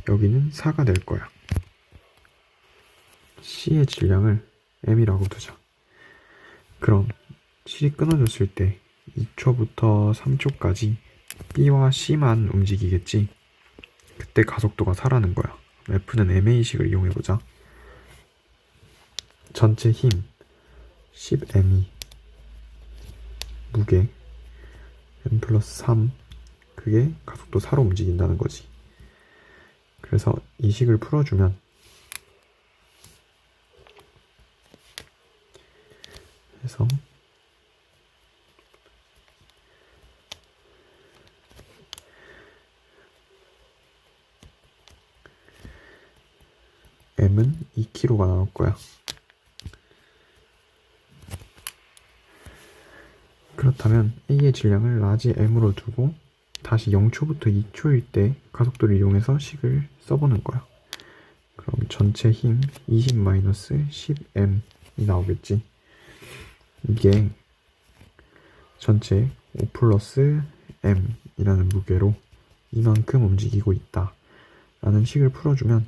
여기는 4가 될 거야. C의 질량을 M이라고 두자. 그럼 실이 끊어졌을 때 2초부터 3초까지 B와 C만 움직이겠지. 그때 가속도가 4라는 거야. F는 MA식을 이용해보자. 전체 힘 10m이 무게 m 플러스 3, 그게 가속도 4로 움직인다는 거지. 그래서 이 식을 풀어주면 해서 m은 2kg가 나올 거야. 그렇다면 a의 질량을 라지 m으로 두고 다시 0초부터 2초일 때 가속도를 이용해서 식을 써보는 거야. 그럼 전체 힘 20-10m이 나오겠지. 이게 전체 5 플러스 m이라는 무게로 이만큼 움직이고 있다 라는 식을 풀어주면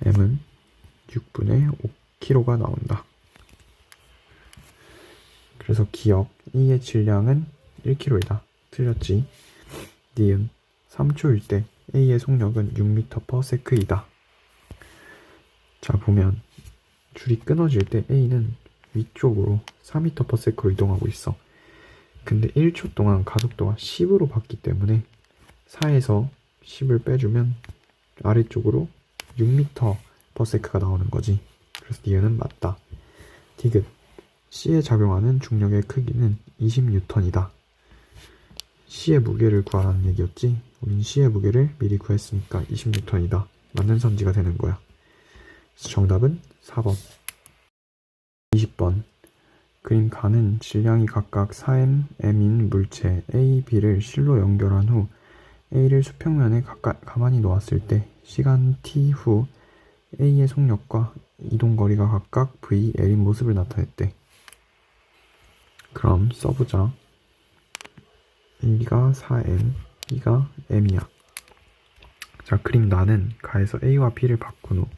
m은 6분의 5kg가 나온다. 그래서 기억 E의 질량은 1kg이다. 틀렸지. 니은 3초일 때 A의 속력은 6m/s이다. 자, 보면 줄이 끊어질 때 A는 위쪽으로 4m/s로 이동하고 있어. 근데 1초 동안 가속도가 10으로 바뀌기 때문에 4에서 10을 빼주면 아래쪽으로 6m/s가 나오는 거지. 그래서 니은은 맞다. 디귿 C에 작용하는 중력의 크기는 20N이다. C의 무게를 구하라는 얘기였지. 우린 C의 무게를 미리 구했으니까 20N이다. 맞는 선지가 되는 거야. 그래서 정답은 4번. 20번. 그림 가는 질량이 각각 4m, m인 물체 A, B를 실로 연결한 후 A를 수평면에 가만히 놓았을 때 시간 t 후 A의 속력과 이동거리가 각각 V, L인 모습을 나타냈대. 그럼 써보자. A가 4m, B가 m이야. 자, 그림 나는 가에서 A와 B를 바꾼 후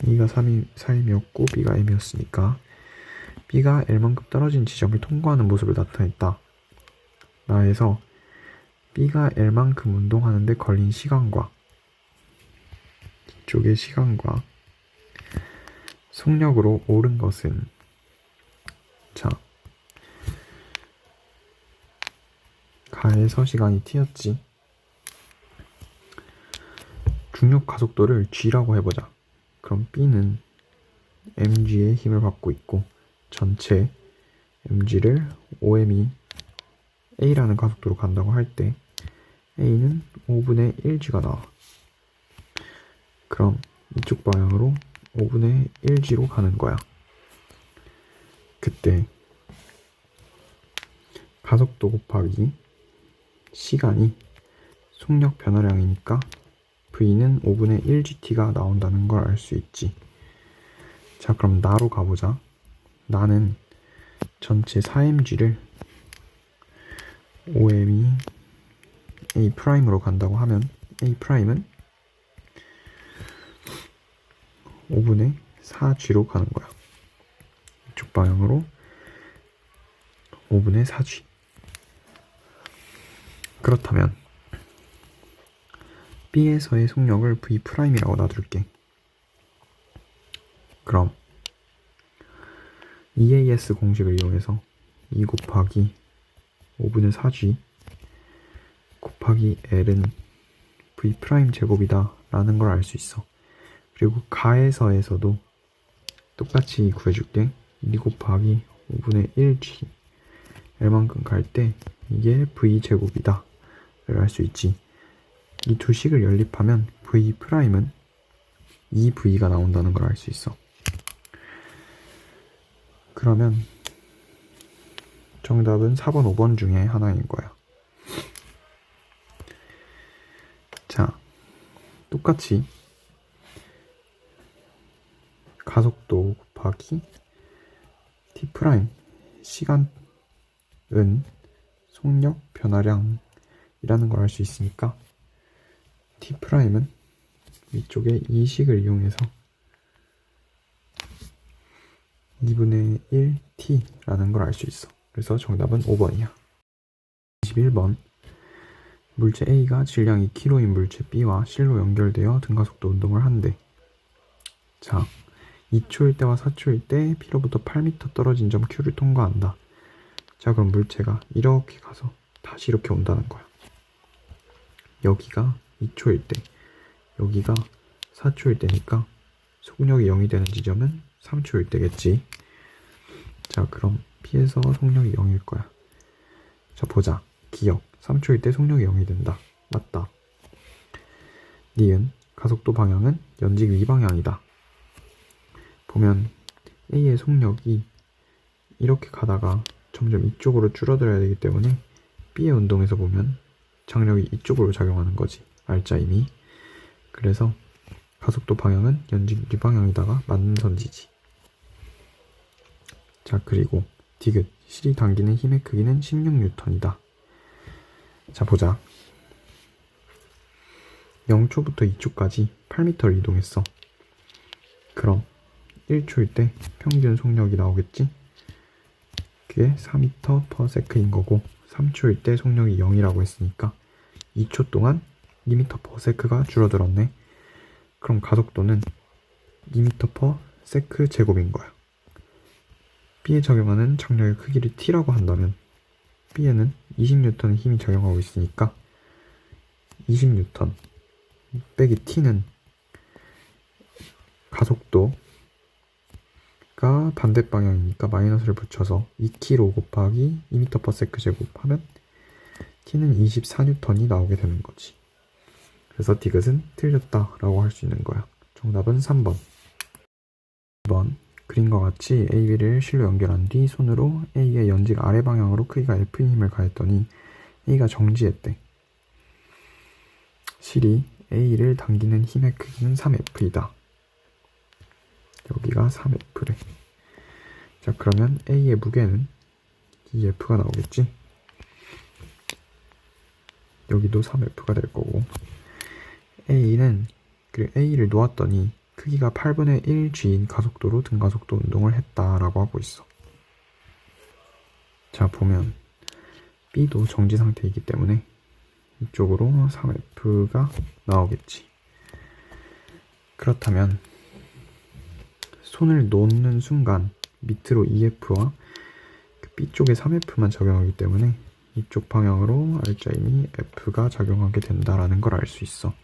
A가 4m이었고 B가 m이었으니까 B가 L만큼 떨어진 지점을 통과하는 모습을 나타냈다. 나에서 B가 L만큼 운동하는데 걸린 시간과 이쪽의 시간과 속력으로 옳은 것은, 자, 가에서 시간이 t였지. 중력 가속도를 g라고 해보자. 그럼 B는 mg의 힘을 받고 있고 전체 mg를 5m이 a라는 가속도로 간다고 할 때 a는 5분의 1g가 나와. 그럼 이쪽 방향으로 5분의 1g로 가는 거야. 그때 가속도 곱하기 시간이 속력 변화량이니까 V는 5분의 1GT가 나온다는 걸 알 수 있지. 자, 그럼 나로 가보자. 나는 전체 4mg를 5m이 A'으로 간다고 하면 A'은 5분의 4g로 가는 거야. 이쪽 방향으로 5분의 4g. 그렇다면 B에서의 속력을 V'이라고 놔둘게. 그럼 EAS 공식을 이용해서 2 곱하기 5분의 4g 곱하기 L은 V' 제곱이다 라는 걸 알 수 있어. 그리고 가에서에서도 똑같이 구해줄게. 2 곱하기 5분의 1g L만큼 갈 때 이게 V 제곱이다 를 알 수 있지. 이 두 식을 연립하면 V'은 2V가 나온다는 걸 알 수 있어. 그러면 정답은 4번, 5번 중에 하나인 거야. 자, 똑같이 가속도 곱하기 t' 시간은 속력 변화량이라는 걸 알 수 있으니까 T'은 위쪽에 이 식을 이용해서 2분의 1T라는 걸 알 수 있어. 그래서 정답은 5번이야. 21번. 물체 A가 질량 2kg인 물체 B와 실로 연결되어 등가속도 운동을 한대. 자, 2초일 때와 4초일 때 P로부터 8m 떨어진 점 Q를 통과한다. 자, 그럼 물체가 이렇게 가서 다시 이렇게 온다는 거야. 여기가 2초일 때, 여기가 4초일 때니까 속력이 0이 되는 지점은 3초일 때겠지. 자, 그럼 P에서 속력이 0일 거야. 자, 보자. 기억. 3초일 때 속력이 0이 된다. 맞다. 니은 가속도 방향은 연직 위방향이다. 보면 A의 속력이 이렇게 가다가 점점 이쪽으로 줄어들어야 되기 때문에 B의 운동에서 보면 장력이 이쪽으로 작용하는 거지. 알짜임이. 그래서 가속도 방향은 연직 위방향이다가 맞는 선지지. 자, 그리고 디귿. 실이 당기는 힘의 크기는 16N이다. 자, 보자. 0초부터 2초까지 8m를 이동했어. 그럼 1초일 때 평균 속력이 나오겠지? 그게 4m/s인 거고 3초일 때 속력이 0이라고 했으니까 2초 동안 2m/s가 줄어들었네. 그럼 가속도는 2m/s 제곱인 거야. B에 적용하는 장력의 크기를 T라고 한다면 B에는 20N의 힘이 작용하고 있으니까 20N 빼기 T는 가속도가 반대 방향이니까 마이너스를 붙여서 2kg 곱하기 2m/s 제곱하면 T는 24N이 나오게 되는 거지. 그래서 디귿은 틀렸다라고 할 수 있는 거야. 정답은 3번. 2번. 그림과 같이 A, B를 실로 연결한 뒤 손으로 A의 연직 아래 방향으로 크기가 F인 힘을 가했더니 A가 정지했대. 실이 A를 당기는 힘의 크기는 3F이다. 여기가 3F래. 자, 그러면 A의 무게는 2F가 나오겠지? 여기도 3F가 될 거고, A는 A를 놓았더니 크기가 8분의 1 g인 가속도로 등가속도 운동을 했다라고 하고 있어. 자, 보면 B도 정지 상태이기 때문에 이쪽으로 3F가 나오겠지. 그렇다면 손을 놓는 순간 밑으로 2F와 B쪽에 3F만 적용하기 때문에 이쪽 방향으로 알짜임이 F가 작용하게 된다라는 걸 알 수 있어.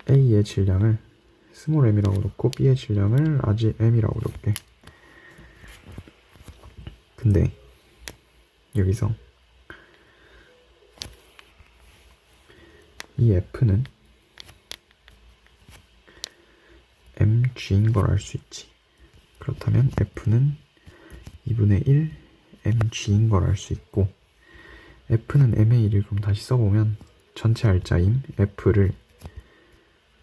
A의 질량을 스몰 m이라고 놓고 B의 질량을 라지 m이라고 놓게. 근데 여기서 이 F는 mg인 걸 알 수 있지. 그렇다면 F는 2분의 1 mg인 걸 알 수 있고, F는 m의 1을 그럼 다시 써보면 전체 알짜임 F를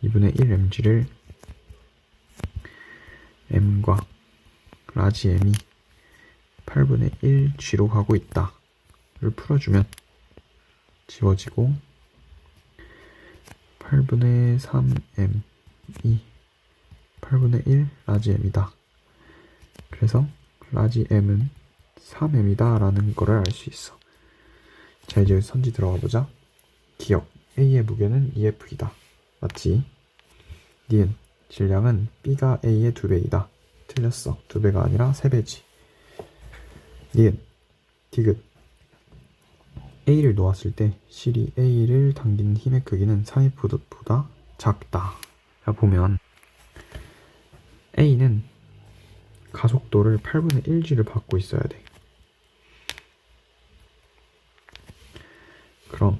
2분의 1 mg를 m과 라지 m이 8분의 1 g로 가고 있다 를 풀어주면 지워지고 8분의 3 m이 8분의 1 라지 m이다. 그래서 라지 m은 3m이다 라는 거를 알 수 있어. 자, 이제 선지 들어가 보자. 기억. A의 무게는 2F이다. 맞지? 니은. 질량은 B가 A의 2배이다. 틀렸어. 2배가 아니라 3배지. 니은. 디귿. A를 놓았을 때 실이 A를 당기는 힘의 크기는 3F보다 작다. 자, 보면 A는 가속도를 8분의 1g를 받고 있어야 돼. 그럼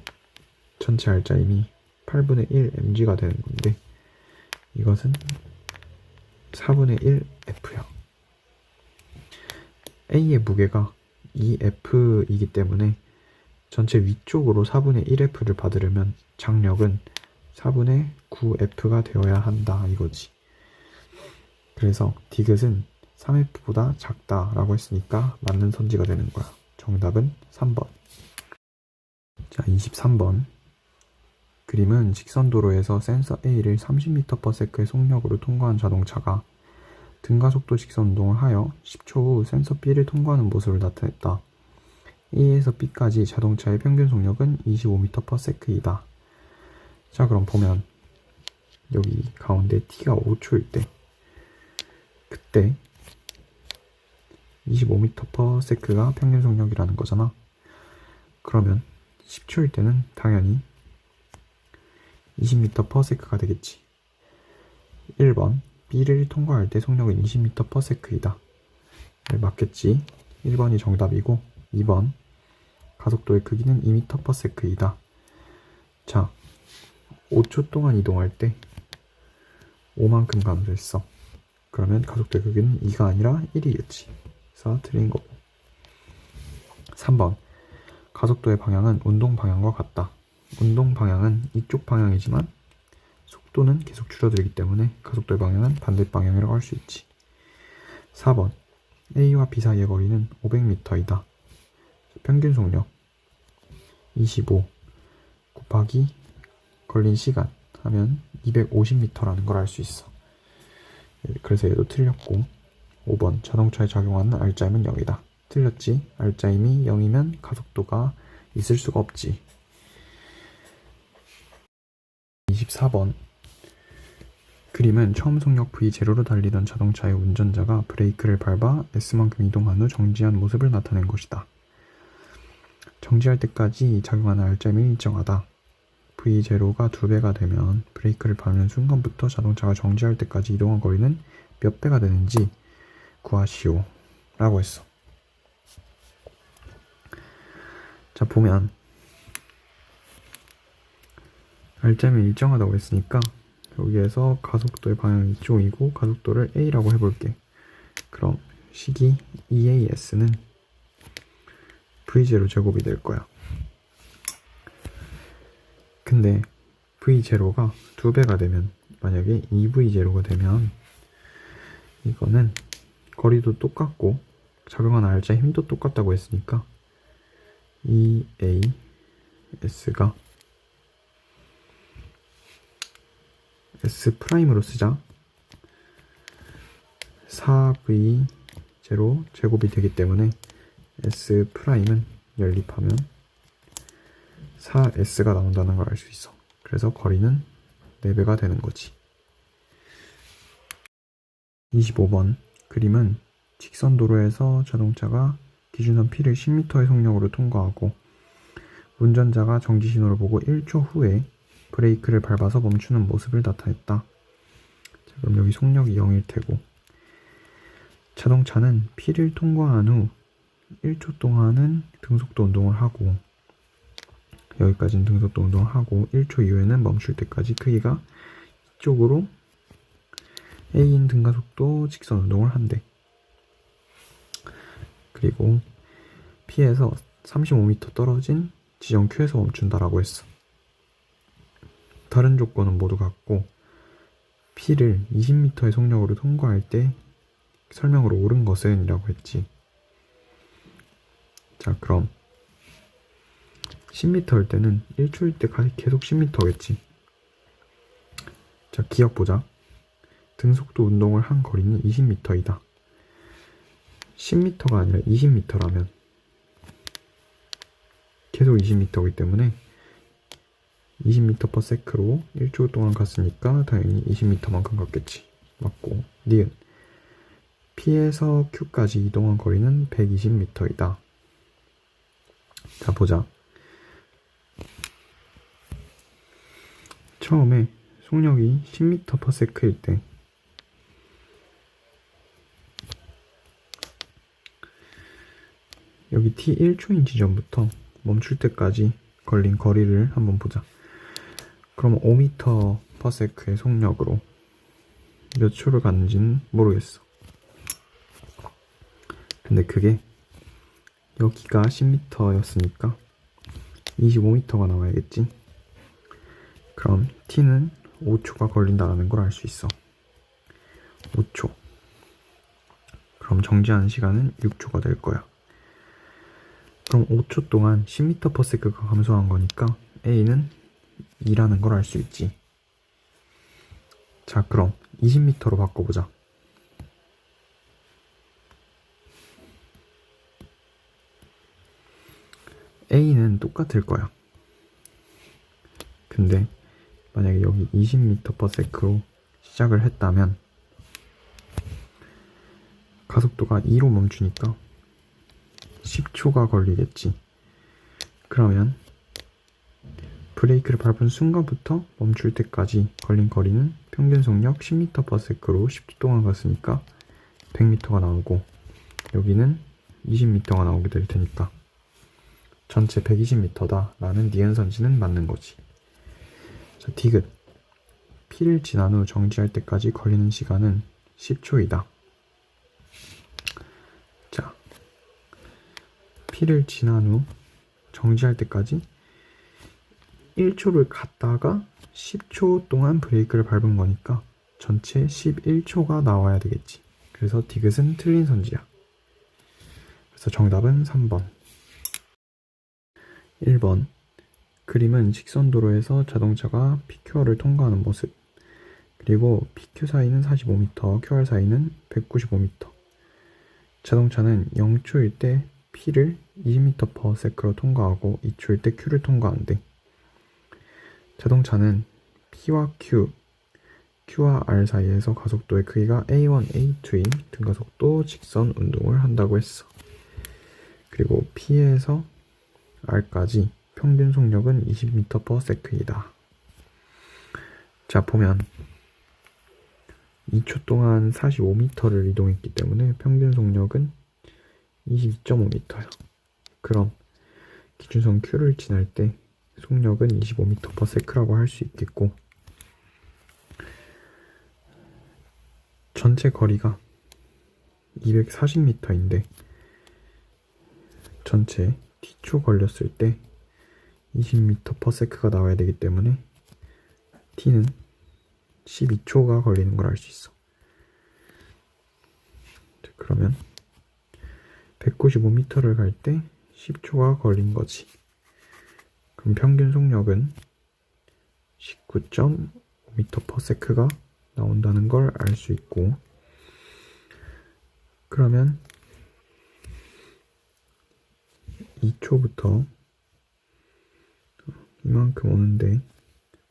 전체 알짜임이 8분의 1 mg가 되는 건데 이것은 4분의 1 F야. A의 무게가 2F이기 때문에 전체 위쪽으로 4분의 1F를 받으려면 장력은 4분의 9F가 되어야 한다 이거지. 그래서 디귿은 3F보다 작다라고 했으니까 맞는 선지가 되는 거야. 정답은 3번. 자, 23번. 그림은 직선도로에서 센서 A를 30m/s의 속력으로 통과한 자동차가 등가속도 직선 운동을 하여 10초 후 센서 B를 통과하는 모습을 나타냈다. A에서 B까지 자동차의 평균 속력은 25m/s이다. 자, 그럼 보면 여기 가운데 t가 5초일 때 그때 25m/s가 평균 속력이라는 거잖아. 그러면 10초일 때는 당연히 20m/s가 되겠지. 1번 B를 통과할 때 속력은 20m/s이다. 맞겠지? 1번이 정답이고 2번 가속도의 크기는 2m/s이다. 자, 5초 동안 이동할 때 5만큼 감소했어. 그러면 가속도의 크기는 2가 아니라 1이겠지. 그래서 틀린 거고. 3번 가속도의 방향은 운동 방향과 같다. 운동 방향은 이쪽 방향이지만 속도는 계속 줄어들기 때문에 가속도의 방향은 반대 방향이라고 할 수 있지. 4번 A와 B 사이의 거리는 500m이다. 평균 속력 25 곱하기 걸린 시간 하면 250m라는 걸 알 수 있어. 그래서 얘도 틀렸고 5번 자동차에 적용하는 R자임은 0이다. 틀렸지. R자임이 0이면 가속도가 있을 수가 없지. 24번 그림은 처음 속력 V0로 달리던 자동차의 운전자가 브레이크를 밟아 S만큼 이동한 후 정지한 모습을 나타낸 것이다. 정지할 때까지 작용하는 R자임이 일정하다. V0가 2배가 되면 브레이크를 밟는 순간부터 자동차가 정지할 때까지 이동한 거리는 몇 배가 되는지 구하시오 라고 했어. 자, 보면 R자임이 일정하다고 했으니까 여기에서 가속도의 방향이 이쪽이고 가속도를 A라고 해볼게. 그럼 식이 2AS는 V0 제곱이 될 거야. 근데 V0가 2배가 되면 만약에 2V0가 되면 이거는 거리도 똑같고 작용하는 R자 힘도 똑같다고 했으니까 2AS가 S'으로 쓰자. 4V0 제곱이 되기 때문에 S'은 연립하면 4S가 나온다는 걸 알 수 있어. 그래서 거리는 4배가 되는 거지. 25번 그림은 직선 도로에서 자동차가 기준선 P를 10m의 속력으로 통과하고 운전자가 정지 신호를 보고 1초 후에 브레이크를 밟아서 멈추는 모습을 나타냈다. 자, 그럼 여기 속력이 0일 테고 자동차는 P를 통과한 후 1초 동안은 등속도 운동을 하고 여기까지는 등속도 운동을 하고 1초 이후에는 멈출 때까지 크기가 이쪽으로 A인 등가속도 직선 운동을 한대. 그리고 P에서 35m 떨어진 지점 Q에서 멈춘다라고 했어. 다른 조건은 모두 같고 P를 20m의 속력으로 통과할 때 설명으로 옳은 것은 이라고 했지. 자, 그럼 10m일 때는 1초일 때 계속 10m겠지. 자, 기억 보자. 등속도 운동을 한 거리는 20m이다. 10m가 아니라 20m라면 계속 20m이기 때문에 20m/s로 1초 동안 갔으니까 당연히 20m만큼 갔겠지. 맞고 니은 P에서 Q까지 이동한 거리는 120m이다. 자, 보자. 처음에 속력이 10m/s일 때 여기 t 1초인 지점부터 멈출 때까지 걸린 거리를 한번 보자. 그럼 5m/s의 속력으로 몇 초를 갔는지는 모르겠어. 근데 그게 여기가 10m였으니까 25m가 나와야겠지. 그럼 t는 5초가 걸린다는 걸 알 수 있어. 5초. 그럼 정지하는 시간은 6초가 될 거야. 그럼 5초 동안 10m/s가 감소한 거니까 A는 2라는 걸 알 수 있지. 자, 그럼 20m로 바꿔보자. A는 똑같을 거야. 근데 만약에 여기 20m/s로 시작을 했다면 가속도가 2로 멈추니까 10초가 걸리겠지. 그러면 브레이크를 밟은 순간부터 멈출 때까지 걸린 거리는 평균 속력 10m/s로 10초 동안 갔으니까 100m가 나오고, 여기는 20m가 나오게 될 테니까 전체 120m다 라는 니은 선지는 맞는 거지. 자, 디귿. P를 지난 후 정지할 때까지 걸리는 시간은 10초이다. 자, P를 지난 후 정지할 때까지 1초를 갔다가 10초 동안 브레이크를 밟은 거니까 전체 11초가 나와야 되겠지. 그래서 디귿은 틀린 선지야. 그래서 정답은 3번. 1번. 그림은 직선도로에서 자동차가 PQR을 통과하는 모습. 그리고 PQ 사이는 45m, QR 사이는 195m. 자동차는 0초일 때 P를 20m/s로 통과하고 2초일 때 Q를 통과한대. 자동차는 P와 Q, Q와 R 사이에서 가속도의 크기가 A1, A2인 등가속도 직선 운동을 한다고 했어. 그리고 P에서 R까지 평균 속력은 20m/s이다. 자, 보면 2초 동안 45m를 이동했기 때문에 평균 속력은 22.5m야. 그럼 기준선 Q를 지날 때 속력은 25m/s라고 할 수 있겠고, 전체 거리가 240m인데 전체 T초 걸렸을 때 20m/s가 나와야 되기 때문에 T는 12초가 걸리는 걸 알 수 있어. 자, 그러면 195m를 갈 때 10초가 걸린 거지. 그럼 평균 속력은 19.5m/s가 나온다는 걸 알 수 있고, 그러면 2초부터 이만큼 오는데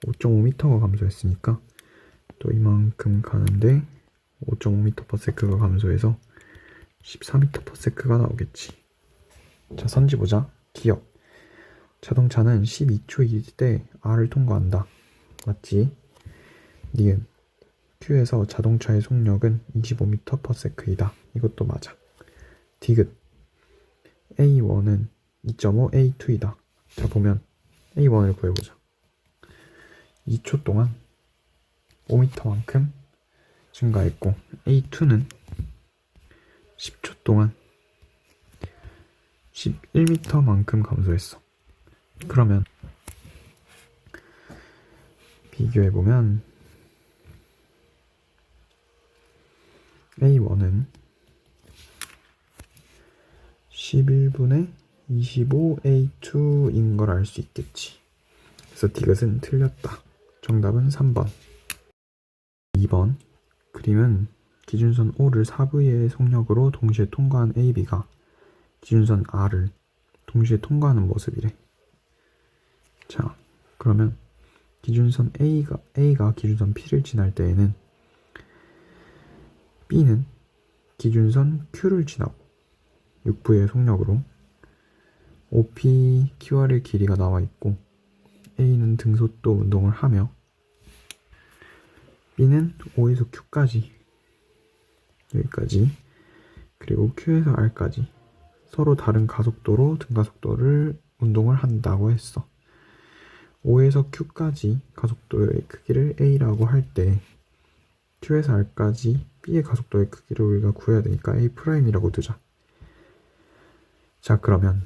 5.5m가 감소했으니까 또 이만큼 가는데 5.5m/s가 감소해서 14m/s가 나오겠지. 자, 선지 보자. 기억. 자동차는 12초일 때 R을 통과한다. 맞지? 니은. Q에서 자동차의 속력은 25m/s이다. 이것도 맞아. 디귿. A1은 2.5, A2이다. 자, 보면 A1을 구해보자. 2초 동안 5m만큼 증가했고, A2는 10초 동안 11m만큼 감소했어. 그러면 비교해보면 A1은 11분의 25 A2인 걸 알 수 있겠지. 그래서 디귿은 틀렸다. 정답은 3번. 2번. 그림은 기준선 O를 4V의 속력으로 동시에 통과한 AB가 기준선 R을 동시에 통과하는 모습이래. 자, 그러면 기준선 A가 기준선 P를 지날 때에는 B는 기준선 Q를 지나고 6V의 속력으로 OP, QR의 길이가 나와 있고, A는 등속도 운동을 하며 B는 O에서 Q까지, 여기까지, 그리고 Q에서 R까지 서로 다른 가속도로 등가속도를 운동을 한다고 했어. O에서 Q까지 가속도의 크기를 A라고 할 때 Q에서 R까지 B의 가속도의 크기를 우리가 구해야 되니까 A'이라고 두자. 자, 그러면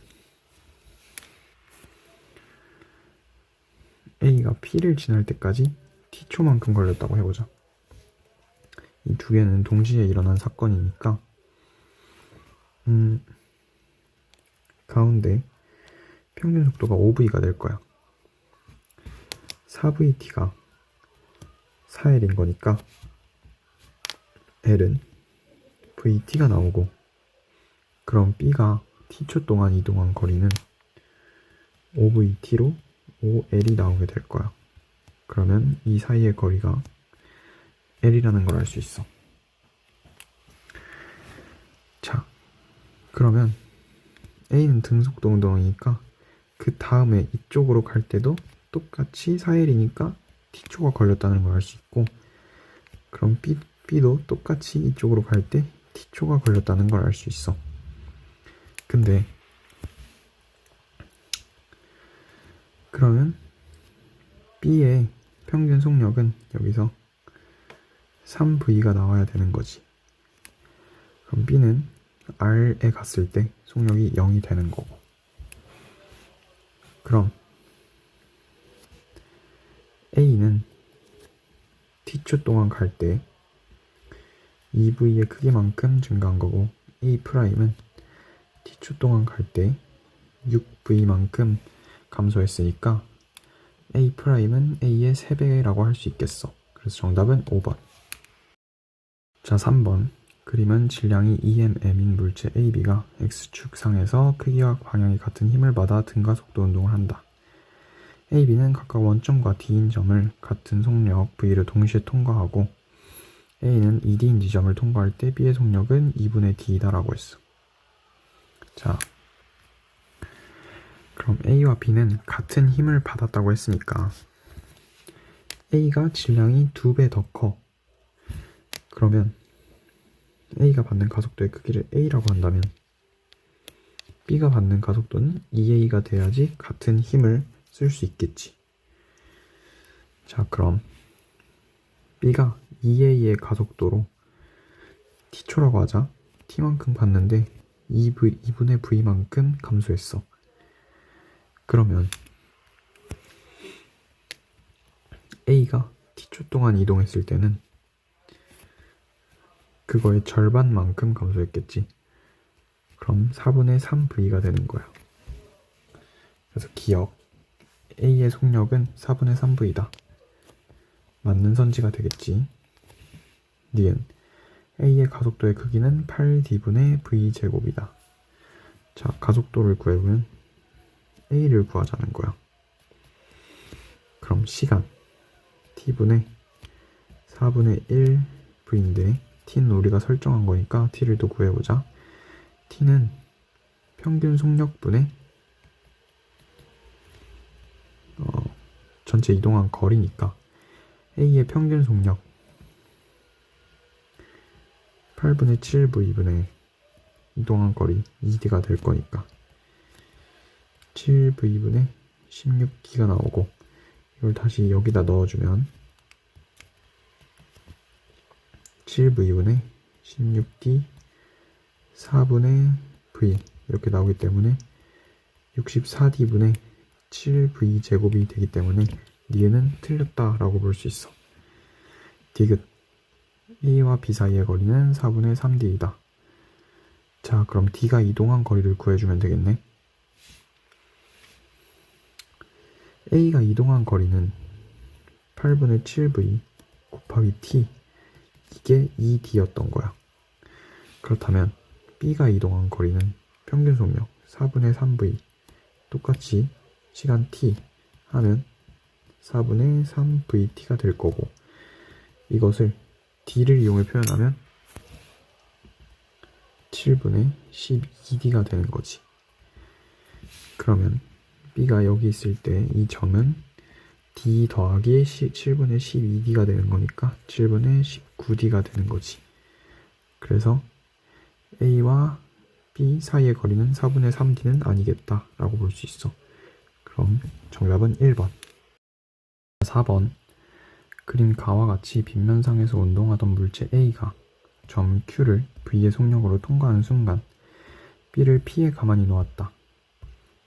A가 P를 지날 때까지 T초만큼 걸렸다고 해보자. 이 두 개는 동시에 일어난 사건이니까 가운데 평균 속도가 5V가 될 거야. 4VT가 4L인 거니까 L은 VT가 나오고, 그럼 B가 T초 동안 이동한 거리는 5VT로 5L이 나오게 될 거야. 그러면 이 사이의 거리가 L이라는 걸 알 수 있어. 자, 그러면 A는 등속도 운동이니까 그 다음에 이쪽으로 갈 때도 똑같이 4L이니까 T초가 걸렸다는 걸 알 수 있고, 그럼 B도 똑같이 이쪽으로 갈 때 T초가 걸렸다는 걸 알 수 있어. 근데 그러면 B의 평균 속력은 여기서 3V가 나와야 되는 거지. 그럼 B는 R에 갔을 때 속력이 0이 되는 거고, 그럼 A는 T초 동안 갈 때 2V의 크기만큼 증가한 거고, A'은 T초 동안 갈 때 6V만큼 감소했으니까 A'은 A의 3배라고 할 수 있겠어. 그래서 정답은 5번. 자, 3번. 그림은 질량이 EMM인 물체 AB가 X축상에서 크기와 방향이 같은 힘을 받아 등가 속도 운동을 한다. AB는 각각 원점과 D인 점을 같은 속력 V를 동시에 통과하고, A는 2D인 지점을 통과할 때 B의 속력은 2분의 D이다 라고 했어. 자, 그럼 A와 B는 같은 힘을 받았다고 했으니까 A가 질량이 2배 더 커. 그러면 A가 받는 가속도의 크기를 A라고 한다면 B가 받는 가속도는 2A가 돼야지 같은 힘을 쓸 수 있겠지. 자, 그럼 B가 2A의 가속도로 T초라고 하자. T만큼 받는데 2분의 V만큼 감소했어. 그러면 A가 T초 동안 이동했을 때는 그거의 절반만큼 감소했겠지. 그럼 4분의 3V가 되는 거야. 그래서 기억, A의 속력은 4분의 3V다. 맞는 선지가 되겠지. 니은, A의 가속도의 크기는 8D분의 V제곱이다. 자, 가속도를 구해보면 A를 구하자는 거야. 그럼 시간, T분의 4분의 1V인데 T는 우리가 설정한 거니까 T를 또 구해보자. T는 평균 속력분의 전체 이동한 거리니까 A의 평균 속력 8분의 7V분의 이동한 거리 2D가 될 거니까 7V분의 16D가 나오고, 이걸 다시 여기다 넣어주면 7V분의 16D 4분의 V 이렇게 나오기 때문에 64D분의 7V제곱이 되기 때문에 니은은 틀렸다라고 볼 수 있어. 디귿, A와 B 사이의 거리는 4분의 3D이다. 자, 그럼 D가 이동한 거리를 구해주면 되겠네. A가 이동한 거리는 8분의 7V 곱하기 T, 이게 2D였던 거야. 그렇다면 B가 이동한 거리는 평균 속력 4분의 3V 똑같이 시간 T 하면 4분의 3VT가 될 거고, 이것을 D를 이용해 표현하면 7분의 12D가 되는 거지. 그러면 B가 여기 있을 때 이 점은 D 더하기 7분의 12D가 되는 거니까 7분의 19D가 되는 거지. 그래서 A와 B 사이의 거리는 4분의 3D는 아니겠다 라고 볼 수 있어. 그럼 정답은 1번. 4번. 그림 가와 같이 빗면상에서 운동하던 물체 A가 점 Q를 V의 속력으로 통과하는 순간 B를 P에 가만히 놓았다.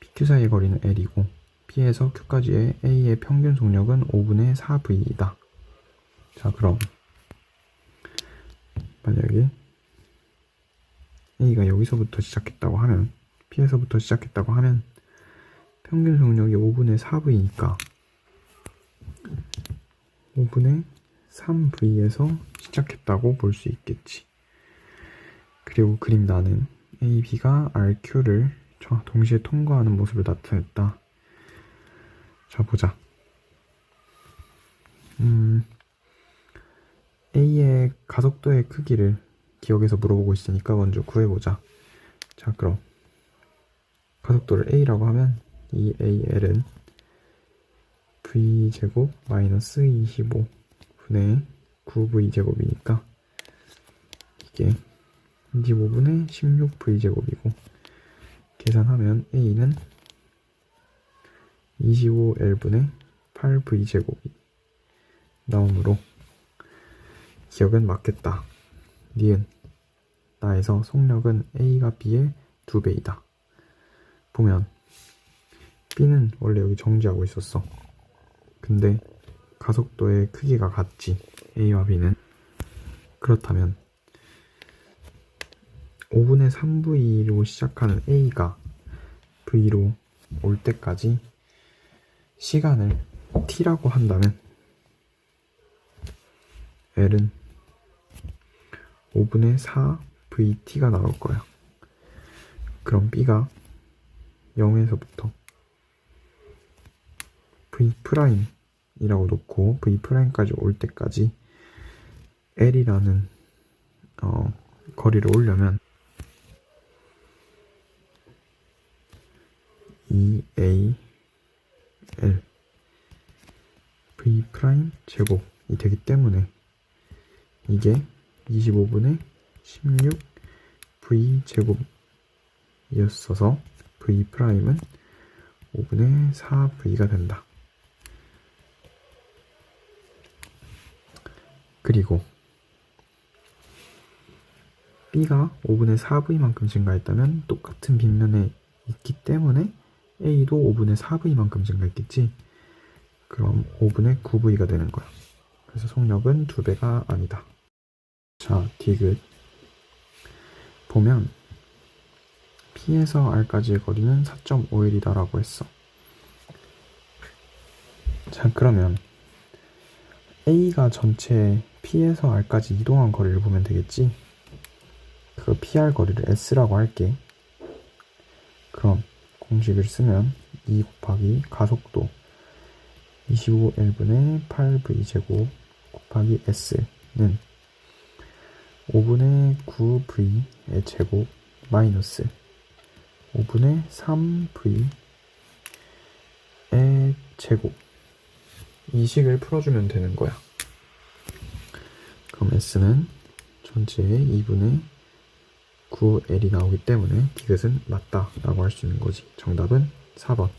PQ 사이의 거리는 L이고 P에서 Q까지의 A의 평균 속력은 5분의 4V이다. 자, 그럼 만약에 A가 여기서부터 시작했다고 하면, P에서부터 시작했다고 하면 평균 속력이 5분의 4V니까 5분의 3V에서 시작했다고 볼 수 있겠지. 그리고 그림 나는 A, B가 RQ를 동시에 통과하는 모습을 나타냈다. 자, 보자. A의 가속도의 크기를 기억해서 물어보고 있으니까 먼저 구해보자. 자, 그럼 가속도를 A라고 하면 이 AL은 V제곱 마이너스 25 분의 9V제곱이니까 이게 25분의 16V제곱이고 계산하면 A는 25L분의 8V제곱이 나오므로 기억은 맞겠다. 니은 나에서 속력은 A가 B의 2배이다. 보면 B는 원래 여기 정지하고 있었어. 근데 가속도의 크기가 같지, A와 B는. 그렇다면 5분의 3V로 시작하는 A가 V로 올 때까지 시간을 T라고 한다면 L은 5분의 4VT가 나올 거야. 그럼 B가 0에서부터 V'이라고 놓고 V'까지 올 때까지 L이라는 거리를 오려면 2AL V' 제곱이 되기 때문에 이게 25분의 16V제곱이었어서 V'은 5분의 4V가 된다. 그리고 B가 5분의 4V만큼 증가했다면 똑같은 빗면에 있기 때문에 A도 5분의 4V만큼 증가했겠지. 그럼 5분의 9V가 되는 거야. 그래서 속력은 2배가 아니다. 자, 디귿 보면 P에서 R까지의 거리는 4.5L이다 라고 했어. 자, 그러면 A가 전체 P에서 R까지 이동한 거리를 보면 되겠지. 그 PR 거리를 S라고 할게. 그럼 공식을 쓰면 2 곱하기 가속도 25L분의 8V제곱 곱하기 S는 5분의 9V의 제곱 마이너스 5분의 3V의 제곱, 이 식을 풀어주면 되는 거야. 그럼 S는 전체의 2분의 9L이 나오기 때문에 디귿은 맞다 라고 할 수 있는 거지. 정답은 4번.